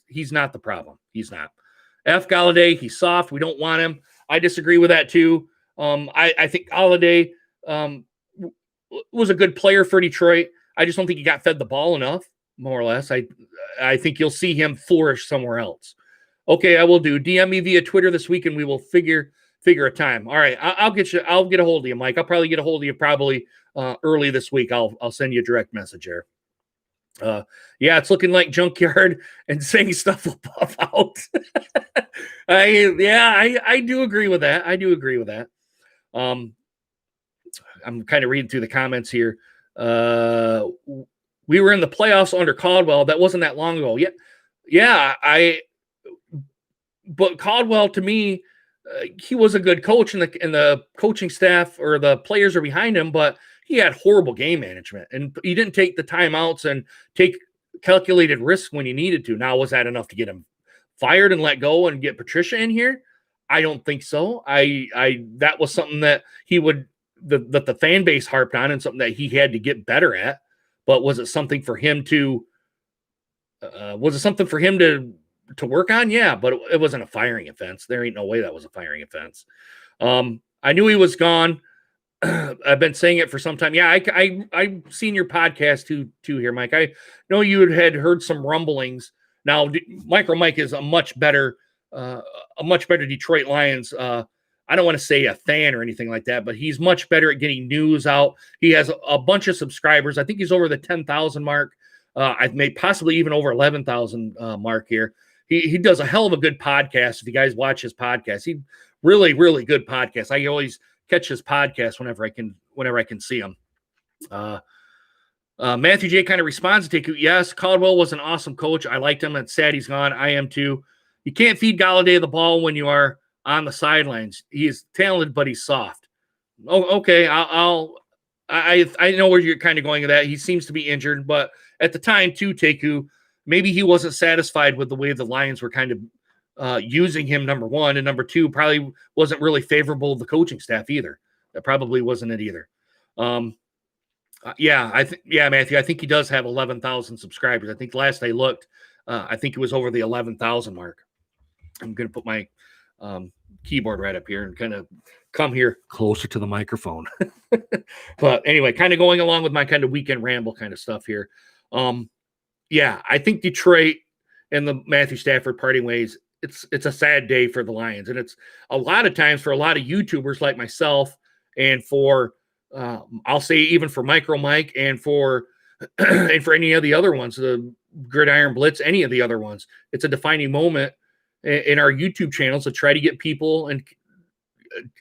He's not the problem. He's not. F. Golladay, he's soft. We don't want him. I disagree with that, too. I think Golladay was a good player for Detroit. I just don't think he got fed the ball enough. More or less. I think you'll see him flourish somewhere else. Okay, I will do. DM me via Twitter this week, and we will figure a time. All right, I'll get a hold of you, Mike. I'll probably get a hold of you early this week. I'll send you a direct message there. Yeah, it's looking like Junkyard and saying stuff will puff out. I do agree with that. I'm kind of reading through the comments here. We were in the playoffs under Caldwell. That wasn't that long ago. But Caldwell, to me, he was a good coach, and the coaching staff or the players are behind him, but he had horrible game management, and he didn't take the timeouts and take calculated risks when he needed to. Now, was that enough to get him fired and let go and get Patricia in here? I don't think so. That was something that that the fan base harped on, and something that he had to get better at. But was it something for him to work on? Yeah, but it wasn't a firing offense. There ain't no way that was a firing offense. I knew he was gone. I've been saying it for some time. Yeah, I've seen your podcast too here, Mike. I know you had heard some rumblings. Now, Micro Mike is a much better Detroit Lions. I don't want to say a fan or anything like that, but he's much better at getting news out. He has a bunch of subscribers. I think he's over the 10,000 mark. I've made possibly even over 11,000 mark here. He does a hell of a good podcast. If you guys watch his podcast, he really, really good podcast. I always catch his podcast whenever I can see him. Matthew J kind of responds to Taku. Yes, Caldwell was an awesome coach. I liked him. It's sad he's gone. I am too. You can't feed Galladay the ball when you are on the sidelines. He is talented, but he's soft. Oh, okay. I know where you're kind of going with that. He seems to be injured, but at the time too, Taku, maybe he wasn't satisfied with the way the Lions were kind of using him, number one, and number two, probably wasn't really favorable to the coaching staff either. That probably wasn't it either. Matthew, I think he does have 11,000 subscribers. I think last I looked, I think it was over the 11,000 mark. I'm going to put my keyboard right up here and kind of come here closer to the microphone. But anyway, kind of going along with my kind of weekend ramble kind of stuff here. I think Detroit and the Matthew Stafford parting ways, it's a sad day for the Lions. And it's a lot of times for a lot of YouTubers like myself and for, I'll say even for Micro Mike and for any of the other ones, the Gridiron Blitz, any of the other ones, it's a defining moment in our YouTube channels to try to get people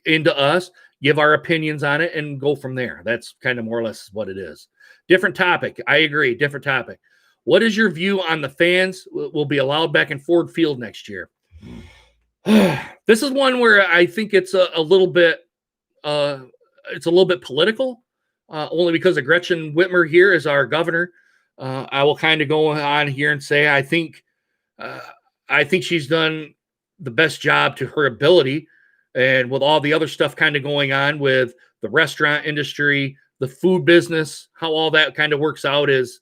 into us, give our opinions on it, and go from there. That's kind of more or less what it is. Different topic. I agree. Different topic. What is your view on the fans will be allowed back in Ford Field next year? This is one where I think it's a little bit political, only because of Gretchen Whitmer here as our governor. I will kind of go on here and say I think she's done the best job to her ability, and with all the other stuff kind of going on with the restaurant industry, the food business, how all that kind of works out is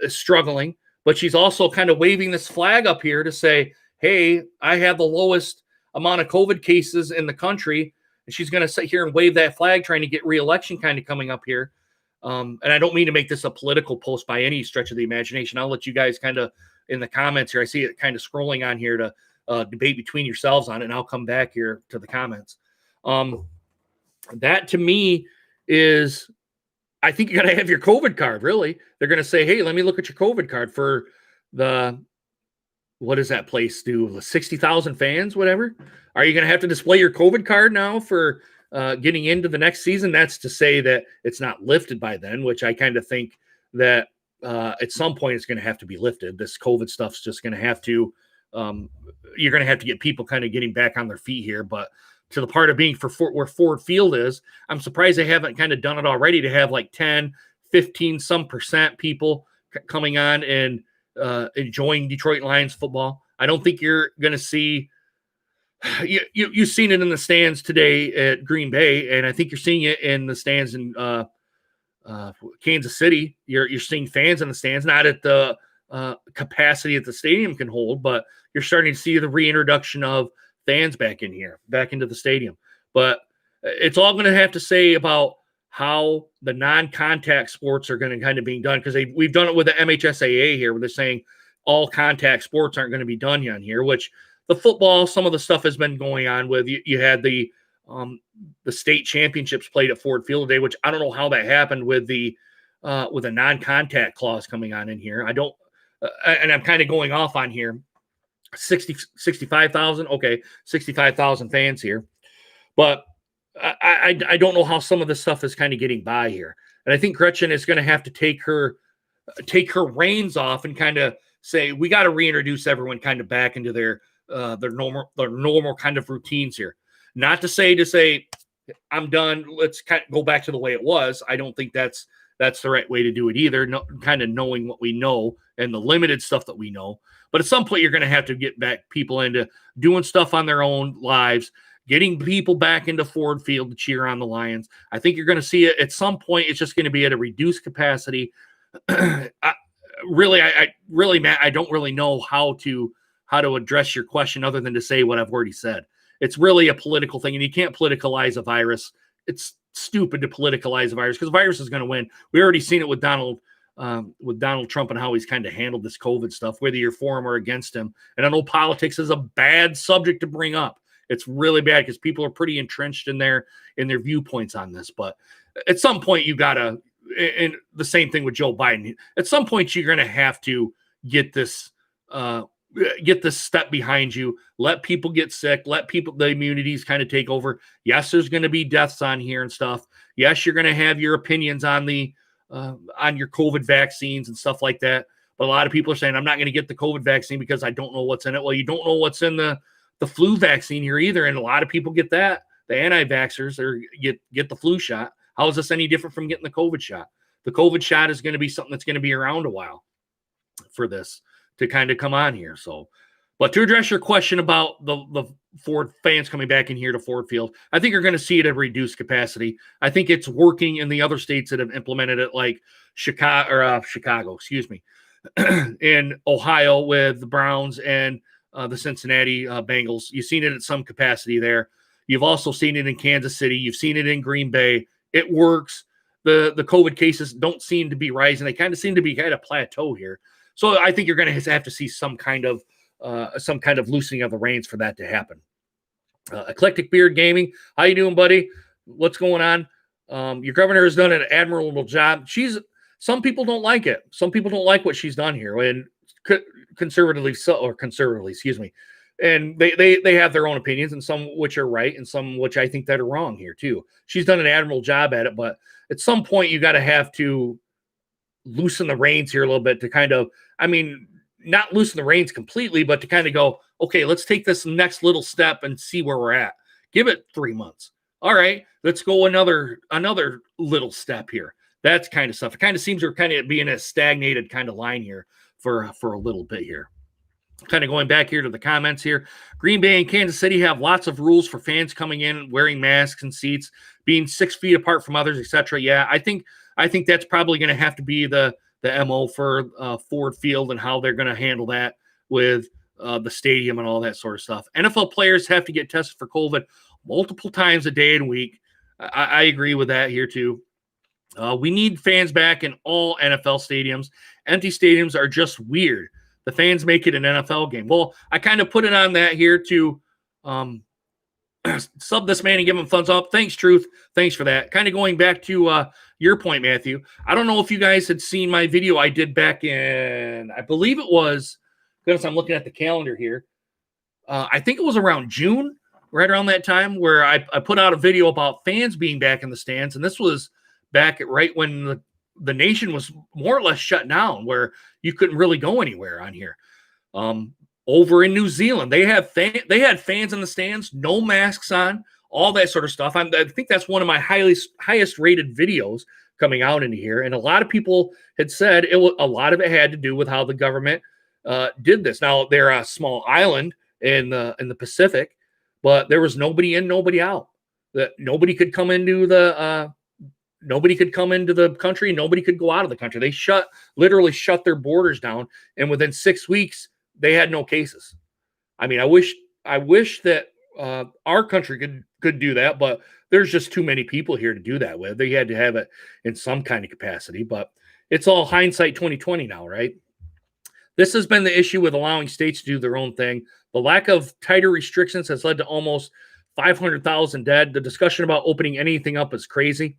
struggling. But she's also kind of waving this flag up here to say, hey, I have the lowest amount of COVID cases in the country. And she's going to sit here and wave that flag, trying to get re-election kind of coming up here. And I don't mean to make this a political post by any stretch of the imagination. I'll let you guys kind of in the comments here. I see it kind of scrolling on here to debate between yourselves on it. And I'll come back here to the comments. That to me is, I think you got to have your COVID card, really. They're going to say, hey, let me look at your COVID card for what does that place do? 60,000 fans, whatever. Are you going to have to display your COVID card now for getting into the next season? That's to say that it's not lifted by then, which I kind of think that at some point it's going to have to be lifted. This COVID stuff's just going to have to, you're going to have to get people kind of getting back on their feet here. But to the part of being where Ford Field is, I'm surprised they haven't kind of done it already to have like 10, 15, some percent people coming on and enjoying Detroit Lions football. I don't think you're going to see, you've seen it in the stands today at Green Bay, and I think you're seeing it in the stands in Kansas City. You're seeing fans in the stands, not at the capacity that the stadium can hold, but you're starting to see the reintroduction of fans back in here, back into the stadium. But it's all going to have to say about how the non-contact sports are going to kind of being done, because we've done it with the MHSAA here, where they're saying all contact sports aren't going to be done on here, which the football, some of the stuff has been going on with. You had the state championships played at Ford Field today, which I don't know how that happened with a non-contact clause coming on in here. I don't, and I'm kind of going off on here. 65,000. Okay. 65,000 fans here, but I don't know how some of this stuff is kind of getting by here. And I think Gretchen is going to have to take her reins off and kind of say, we got to reintroduce everyone kind of back into their normal kind of routines here. Not to say I'm done, let's kind of go back to the way it was. I don't think that's the right way to do it either. No, kind of knowing what we know and the limited stuff that we know. But at some point, you're going to have to get back people into doing stuff on their own lives, getting people back into Ford Field to cheer on the Lions. I think you're going to see it at some point. It's just going to be at a reduced capacity. Really, Matt, I don't really know how to address your question other than to say what I've already said. It's really a political thing, and you can't politicalize a virus. It's stupid to politicalize the virus because the virus is going to win. We already seen it with Donald Trump and how he's kind of handled this COVID stuff, whether you're for him or against him. And I know politics is a bad subject to bring up. It's really bad because people are pretty entrenched in their viewpoints on this. But at some point, you gotta, and the same thing with Joe Biden. At some point, you're going to have to get this step behind you. Let people get sick. Let the immunities kind of take over. Yes, there's going to be deaths on here and stuff. Yes, you're going to have your opinions on on your COVID vaccines and stuff like that. But a lot of people are saying, I'm not going to get the COVID vaccine because I don't know what's in it. Well, you don't know what's in the flu vaccine here either. And a lot of people get that. The anti-vaxxers or get the flu shot. How is this any different from getting the COVID shot? The COVID shot is going to be something that's going to be around a while for this to kind of come on here. So, but to address your question about the Ford fans coming back in here to Ford Field, I think you're going to see it at reduced capacity. I think it's working in the other states that have implemented it, like Chicago, in Ohio with the Browns and the Cincinnati Bengals. You've seen it at some capacity there. You've also seen it in Kansas City. You've seen it in Green Bay. It works. The COVID cases don't seem to be rising. They kind of seem to be at a plateau here. So I think you're going to have to see some kind of loosening of the reins for that to happen. Eclectic Beard Gaming, how you doing, buddy? What's going on? Your governor has done an admirable job. Some people don't like it. Some people don't like what she's done here, and conservatively, excuse me. And they have their own opinions, and some which are right, and some which I think that are wrong here too. She's done an admirable job at it, but at some point you got to have to loosen the reins here a little bit to kind of, not loosen the reins completely, but to kind of go, okay, let's take this next little step and see where we're at. Give it 3 months. All right, let's go another little step here. That's kind of stuff. It kind of seems we're kind of being a stagnated kind of line here for a little bit here. Kind of going back here to the comments here. Green Bay and Kansas City have lots of rules for fans coming in, wearing masks in seats, being 6 feet apart from others, etc. Yeah, I think that's probably going to have to be the MO for Ford Field and how they're going to handle that with the stadium and all that sort of stuff. NFL players have to get tested for COVID multiple times a day and week. I agree with that here too. We need fans back in all NFL stadiums. Empty stadiums are just weird. The fans make it an NFL game. Well, I kind of put it on that here to sub this man and give him thumbs up. Thanks, Truth. Thanks for that. Kind of going back to your point, Matthew. I don't know if you guys had seen my video I did back in, I believe it was, goodness, I'm looking at the calendar here. I think it was around June, right around that time, where I put out a video about fans being back in the stands. And this was back right when the nation was more or less shut down, where you couldn't really go anywhere on here. Over in New Zealand, they had fans in the stands, no masks on, all that sort of stuff. I think that's one of my highest rated videos coming out into here. And a lot of people had said a lot of it had to do with how the government did this. Now, they're a small island in the Pacific, but there was nobody in, nobody out. Nobody could come into the country. Nobody could go out of the country. They literally shut their borders down. And within 6 weeks, they had no cases. I wish that our country could do that, but there's just too many people here to do that with. They had to have it in some kind of capacity, but it's all hindsight 2020 now, right? This has been the issue with allowing states to do their own thing. The lack of tighter restrictions has led to almost 500,000 dead. The discussion about opening anything up is crazy.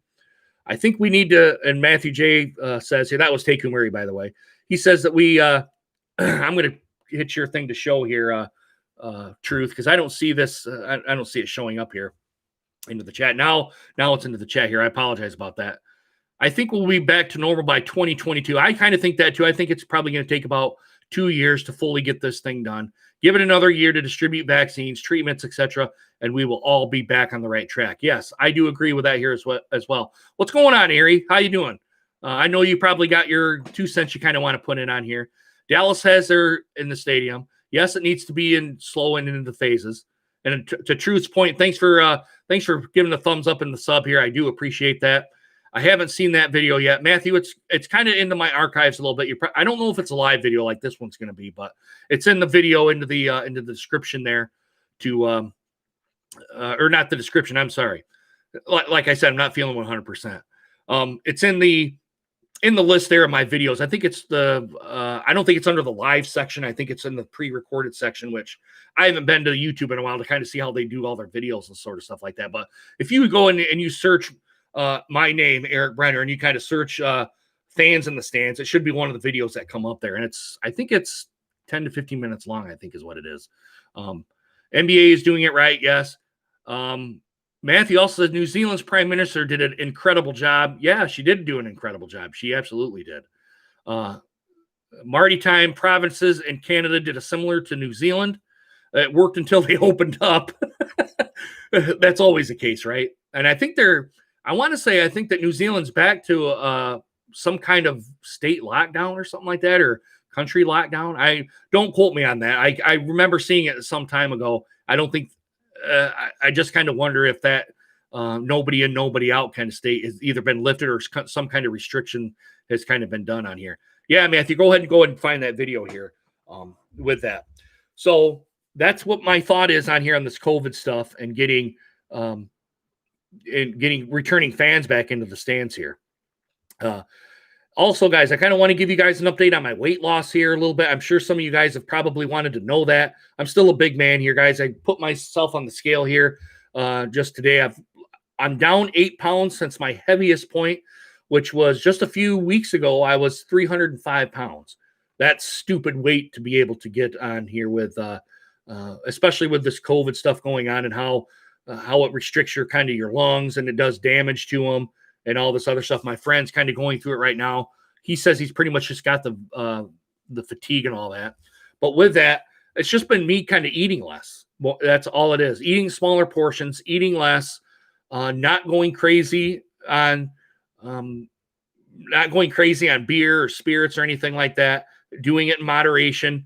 I think we need to, and Matthew J says here, that was Teku Murray, by the way. He says that I'm going to hit your thing to show here, Truth, because I don't see this. I don't see it showing up here into the chat. Now it's into the chat here. I apologize about that. I think we'll be back to normal by 2022. I kind of think that too. I think it's probably going to take about 2 years to fully get this thing done. Give it another year to distribute vaccines, treatments, etc., and we will all be back on the right track. Yes, I do agree with that here as well. What's going on, Ari? How you doing? I know you probably got your 2 cents you kind of want to put in on here. Dallas has their in the stadium. Yes, it needs to be in slow and into phases. And to Truth's point, thanks for giving the thumbs up in the sub here. I do appreciate that. I haven't seen that video yet, Matthew. It's kind of into my archives a little bit. I don't know if it's a live video like this one's going to be, but it's in the video into the description there. Or not the description. I'm sorry. like I said, I'm not feeling 100%. It's in the list there of my videos. I think it's I don't think it's under the live section. I think it's in the pre-recorded section, which I haven't been to YouTube in a while to kind of see how they do all their videos and sort of stuff like that. But if you go in and you search my name, Eric Brenner, and you kind of search fans in the stands, it should be one of the videos that come up there. And I think it's 10 to 15 minutes long, I think is what it is. NBA is doing it right. Yes. Matthew also said New Zealand's prime minister did an incredible job. Yeah, she did do an incredible job. She absolutely did. Maritime provinces in Canada did a similar to New Zealand. It worked until they opened up. That's always the case, right? And I think I think that New Zealand's back to some kind of state lockdown or something like that, or country lockdown. I don't quote me on that. I remember seeing it some time ago. I don't think, I just kind of wonder if that nobody in, nobody out kind of state has either been lifted or some kind of restriction has kind of been done on here. Yeah, Matthew, go ahead and find that video here with that. So that's what my thought is on here on this COVID stuff and getting returning fans back into the stands here. Also, guys, I kind of want to give you guys an update on my weight loss here a little bit. I'm sure some of you guys have probably wanted to know that. I'm still a big man here, guys. I put myself on the scale here just today. I'm down 8 pounds since my heaviest point, which was just a few weeks ago. I was 305 pounds. That's stupid weight to be able to get on here with, especially with this COVID stuff going on and how it restricts your lungs and it does damage to them. And all this other stuff. My friend's kind of going through it right now. He says he's pretty much just got the fatigue and all that. But with that, it's just been me kind of eating less. Well, that's all it is. Eating smaller portions, eating less, not going crazy on beer or spirits or anything like that. Doing it in moderation.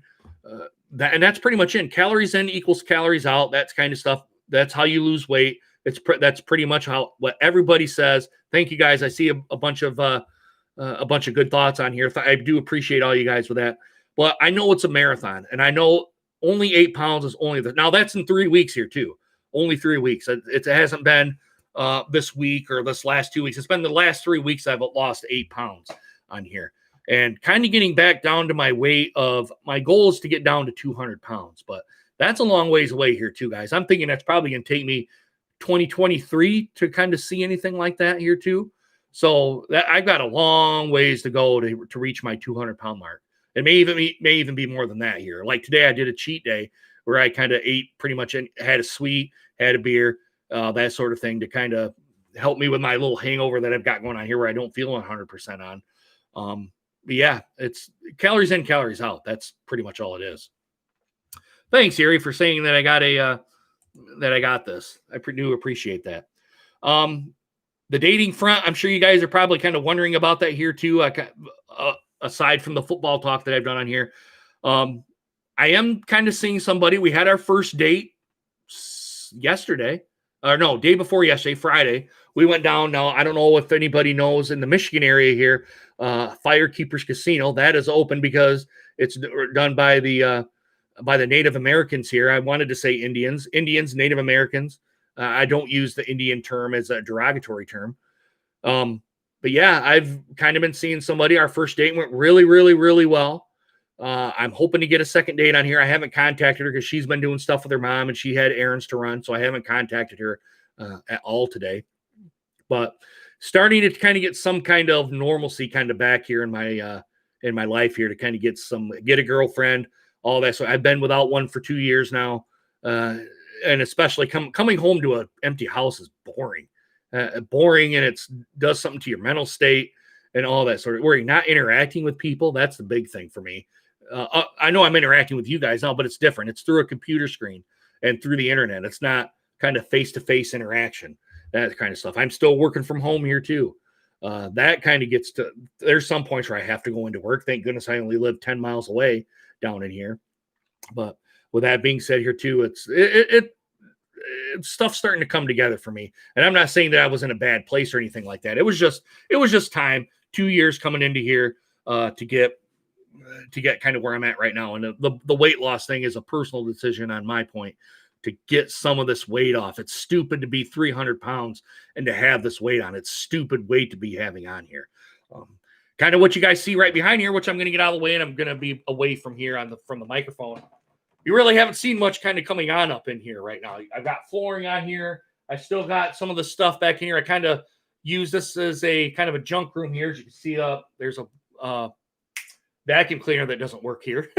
And that's pretty much it. Calories in equals calories out. That's kind of stuff. That's how you lose weight. That's pretty much what everybody says. Thank you guys. I see a bunch of good thoughts on here. I do appreciate all you guys with that. But I know it's a marathon, and I know only 8 pounds is only now that's in 3 weeks here too. Only 3 weeks. It hasn't been this week or this last 2 weeks. It's been the last 3 weeks I've lost 8 pounds on here, and kind of getting back down to my weight of my goal is to get down to 200 pounds, but that's a long ways away here too, guys. I'm thinking that's probably going to take me 2023 to kind of see anything like that here too. So that I've got a long ways to go to reach my 200-pound mark. It may even be more than that here. Like today, I did a cheat day where I kind of ate pretty much, had a sweet, had a beer, that sort of thing to kind of help me with my little hangover that I've got going on here where I don't feel 100% on. But yeah, it's calories in, calories out. That's pretty much all it is. Thanks, Erie, for saying that I got this. I do appreciate that. The dating front, I'm sure you guys are probably kind of wondering about that here too. Aside from the football talk that I've done on here, I am kind of seeing somebody. We had our first date yesterday, or no, day before yesterday, Friday. We went down. Now, I don't know if anybody knows in the Michigan area here, Firekeepers Casino, that is open because it's done by the Native Americans here. I wanted to say Indians, Native Americans. I don't use the Indian term as a derogatory term. But yeah, I've kind of been seeing somebody. Our first date went really, really, really well. I'm hoping to get a second date on here. I haven't contacted her because she's been doing stuff with her mom and she had errands to run. So I haven't contacted her at all today. But starting to kind of get some kind of normalcy kind of back here in my life here to kind of get a girlfriend, all that. So I've been without one for 2 years now. And especially coming home to an empty house is boring. Boring, and it does something to your mental state and all that sort of where you're not interacting with people. That's the big thing for me. I know I'm interacting with you guys now, but it's different. It's through a computer screen and through the internet. It's not kind of face-to-face interaction, that kind of stuff. I'm still working from home here too. That kind of gets to, there's some points where I have to go into work. Thank goodness I only live 10 miles away down in here. But with that being said here too, it's stuff's starting to come together for me. And I'm not saying that I was in a bad place or anything like that. It was just time, 2 years coming into here to get kind of where I'm at right now. And the weight loss thing is a personal decision on my point to get some of this weight off. It's stupid to be 300 pounds and to have this weight on. It's stupid weight to be having on here. Kind of what you guys see right behind here, which I'm going to get out of the way, and I'm going to be away from here from the microphone. You really haven't seen much kind of coming on up in here right now. I've got flooring on here. I still got some of the stuff back in here. I kind of use this as a kind of a junk room here. As you can see, there's a vacuum cleaner that doesn't work here.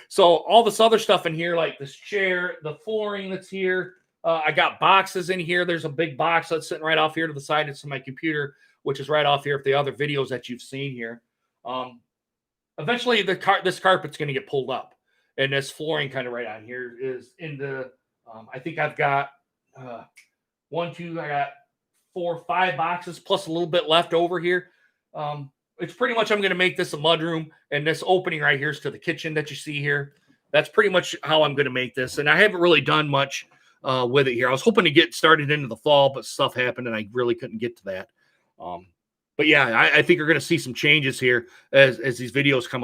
So all this other stuff in here, like this chair, the flooring that's here. I got boxes in here. There's a big box that's sitting right off here to the side. It's my computer, which is right off here. If the other videos that you've seen here, eventually this carpet's going to get pulled up, and this flooring kind of right on here is in the. I think I've got I got 4, 5 boxes plus a little bit left over here. It's pretty much I'm going to make this a mudroom, and this opening right here is to the kitchen that you see here. That's pretty much how I'm going to make this, and I haven't really done much with it here. I was hoping to get started into the fall, but stuff happened, and I really couldn't get to that. But yeah, I think you're going to see some changes here as these videos come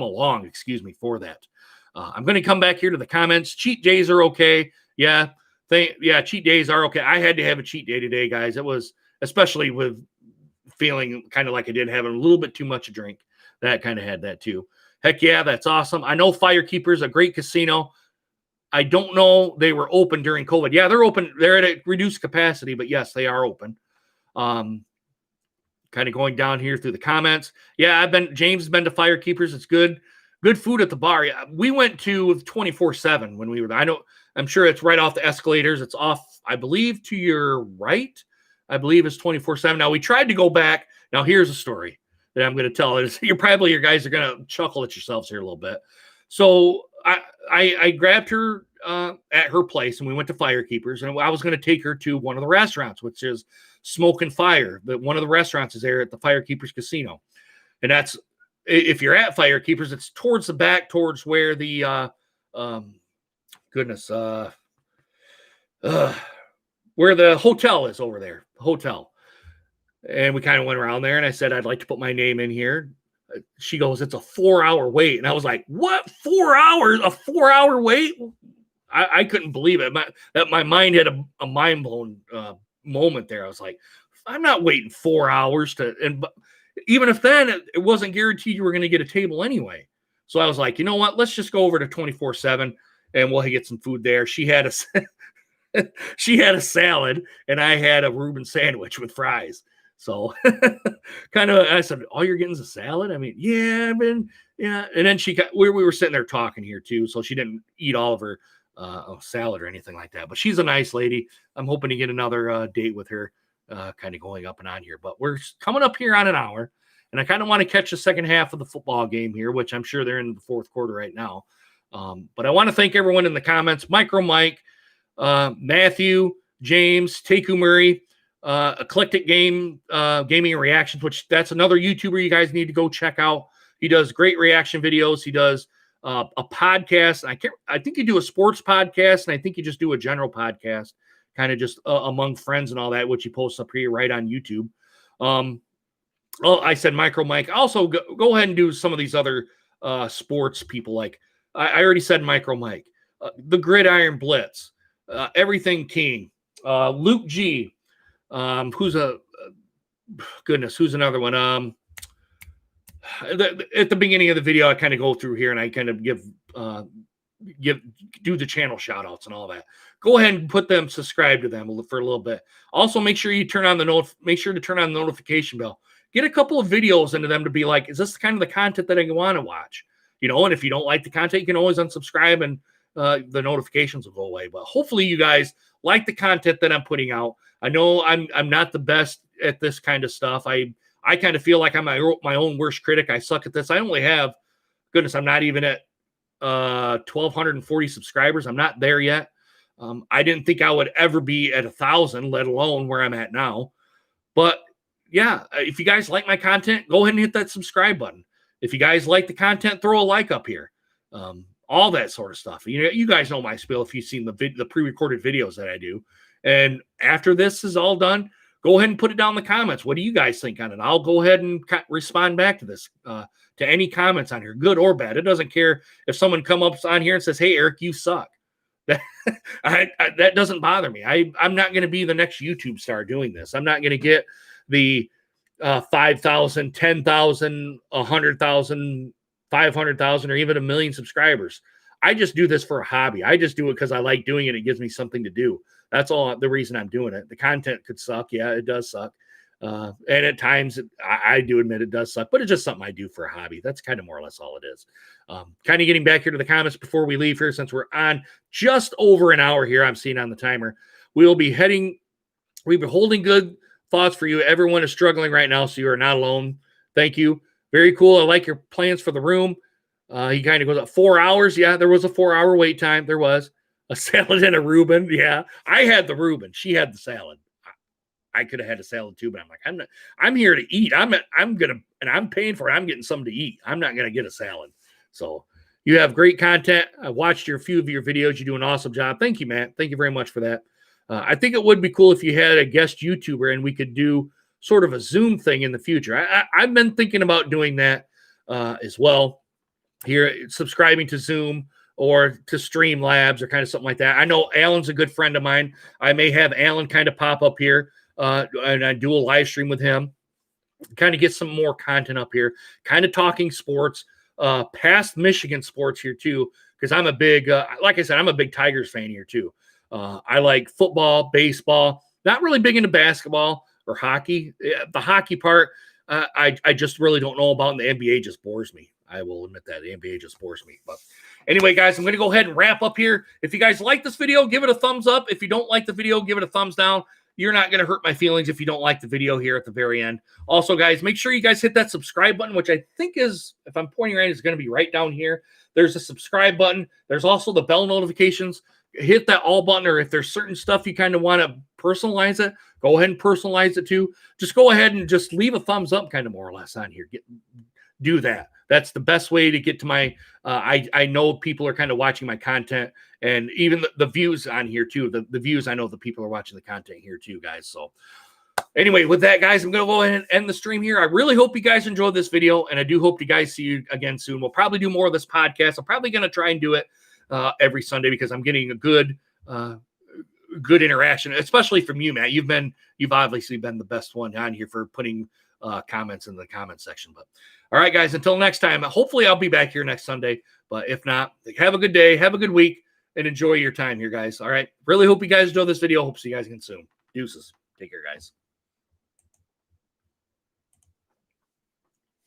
along. Excuse me for that. I'm going to come back here to the comments. Cheat days are okay. Yeah, cheat days are okay. I had to have a cheat day today, guys. It was especially with feeling kind of like I did having a little bit too much to drink. That kind of had that too. Heck yeah, that's awesome. I know Firekeeper's a great casino. I don't know they were open during COVID. Yeah, they're open. They're at a reduced capacity, but yes, they are open. Kind of going down here through the comments. Yeah, James has been to Firekeepers. It's good food at the bar. Yeah, we went to 24/7 when we were there. I'm sure it's right off the escalators. It's off, I believe, to your right. I believe it's 24/7. Now we tried to go back. Now here's a story that I'm going to tell. Your guys are going to chuckle at yourselves here a little bit. So I grabbed her at her place, and we went to Firekeepers, and I was going to take her to one of the restaurants, which is Smoke and Fire. But one of the restaurants is there at the Firekeepers Casino, and that's if you're at Firekeepers, it's towards the back, towards where the where the hotel is over there, hotel. And we kind of went around there, and I said, I'd like to put my name in here. She goes, it's a 4-hour wait. And I was like, what? 4 hours? A 4-hour wait? I couldn't believe it. My mind had a mind-blown moment there. I was like, I'm not waiting 4 hours but even if then it wasn't guaranteed you were going to get a table anyway. So I was like, you know what? Let's just go over to 24/7 and we'll get some food there. She had a salad, and I had a Reuben sandwich with fries. So I said, all you're getting is a salad? I mean, yeah. And then we were sitting there talking here too. So she didn't eat all of her salad or anything like that, but she's a nice lady. I'm hoping to get another date with her kind of going up and on here, but we're coming up here on an hour, and I kind of want to catch the second half of the football game here, which I'm sure they're in the fourth quarter right now. But I want to thank everyone in the comments, Micro Mike, Matthew, James, Teku Murray, Eclectic Gaming and Reactions, which that's another YouTuber you guys need to go check out. He does great reaction videos. He does a podcast. I think you do a sports podcast, and I think you just do a general podcast, kind of just among friends and all that, which he posts up here right on YouTube. I said Micro Mike. Also, go ahead and do some of these other sports people. Like I already said Micro Mike, the Gridiron Blitz, Everything King, Luke G, who's another one? At the beginning of the video, I kind of go through here and I kind of do the channel shout outs and all that. Go ahead and subscribe to them for a little bit. Also, make sure to turn on the notification bell. Get a couple of videos into them to be like, is this kind of the content that I want to watch? And if you don't like the content, you can always unsubscribe and the notifications will go away. But hopefully you guys like the content that I'm putting out. I know I'm not the best at this kind of stuff. I kind of feel like I'm my own worst critic. I suck at this. I only have, I'm not even at 1,240 subscribers. I'm not there yet. I didn't think I would ever be at 1,000, let alone where I'm at now. But yeah, if you guys like my content, go ahead and hit that subscribe button. If you guys like the content, throw a like up here. All that sort of stuff. You guys know my spiel if you've seen the pre-recorded videos that I do. And after this is all done, go ahead and put it down in the comments. What do you guys think on it? I'll go ahead and respond back to this, to any comments on here, good or bad. It doesn't care if someone comes up on here and says, hey, Eric, you suck. That doesn't bother me. I'm not going to be the next YouTube star doing this. I'm not going to get the 5,000, 10,000, 100,000, 500,000, or even 1 million subscribers. I just do this for a hobby. I just do it because I like doing it. It gives me something to do. That's all the reason I'm doing it. The content could suck. Yeah, it does suck. And at times, I do admit it does suck, but it's just something I do for a hobby. That's kind of more or less all it is. Kind of getting back here to the comments before we leave here, since we're on just over an hour here. I'm seeing on the timer. We'll be holding good thoughts for you. Everyone is struggling right now, so you are not alone. Thank you. Very cool. I like your plans for the room. He kind of goes up 4 hours. Yeah, there was a 4-hour wait time. There was a salad and a Reuben. Yeah, I had the Reuben. She had the salad. I could have had a salad too, but I'm like, I'm here to eat. I'm paying for it. I'm getting something to eat. I'm not going to get a salad. So you have great content. I watched a few of your videos. You do an awesome job. Thank you, Matt. Thank you very much for that. I think it would be cool if you had a guest YouTuber and we could do sort of a Zoom thing in the future. I've been thinking about doing that as well. Here, subscribing to Zoom or to Streamlabs or kind of something like that. I know Alan's a good friend of mine. I may have Alan kind of pop up here and I do a live stream with him, kind of get some more content up here, kind of talking sports, past Michigan sports here too, because I'm a big, like I said, I'm a big Tigers fan here too. I like football, baseball, not really big into basketball or hockey. The hockey part, I just really don't know about, and the NBA just bores me. I will admit that. The NBA just bores me. But anyway, guys, I'm going to go ahead and wrap up here. If you guys like this video, give it a thumbs up. If you don't like the video, give it a thumbs down. You're not going to hurt my feelings if you don't like the video here at the very end. Also, guys, make sure you guys hit that subscribe button, which I think is, if I'm pointing right, is going to be right down here. There's a subscribe button. There's also the bell notifications. Hit that all button, or if there's certain stuff you kind of want to personalize it, go ahead and personalize it too. Just go ahead and just leave a thumbs up kind of more or less on here. Do that. That's the best way to get to my, I know people are kind of watching my content, and even the views on here too. The views, I know the people are watching the content here too, guys. So anyway, with that, guys, I'm going to go ahead and end the stream here. I really hope you guys enjoyed this video, and I do hope you guys see you again soon. We'll probably do more of this podcast. I'm probably going to try and do it every Sunday, because I'm getting a good interaction, especially from you, Matt. You've obviously been the best one on here for putting comments in the comment section. But all right, guys, until next time, hopefully I'll be back here next Sunday. But if not, have a good day, have a good week, and enjoy your time here, guys. All right. Really hope you guys enjoy this video. Hope to see you guys again soon. Deuces. Take care, guys.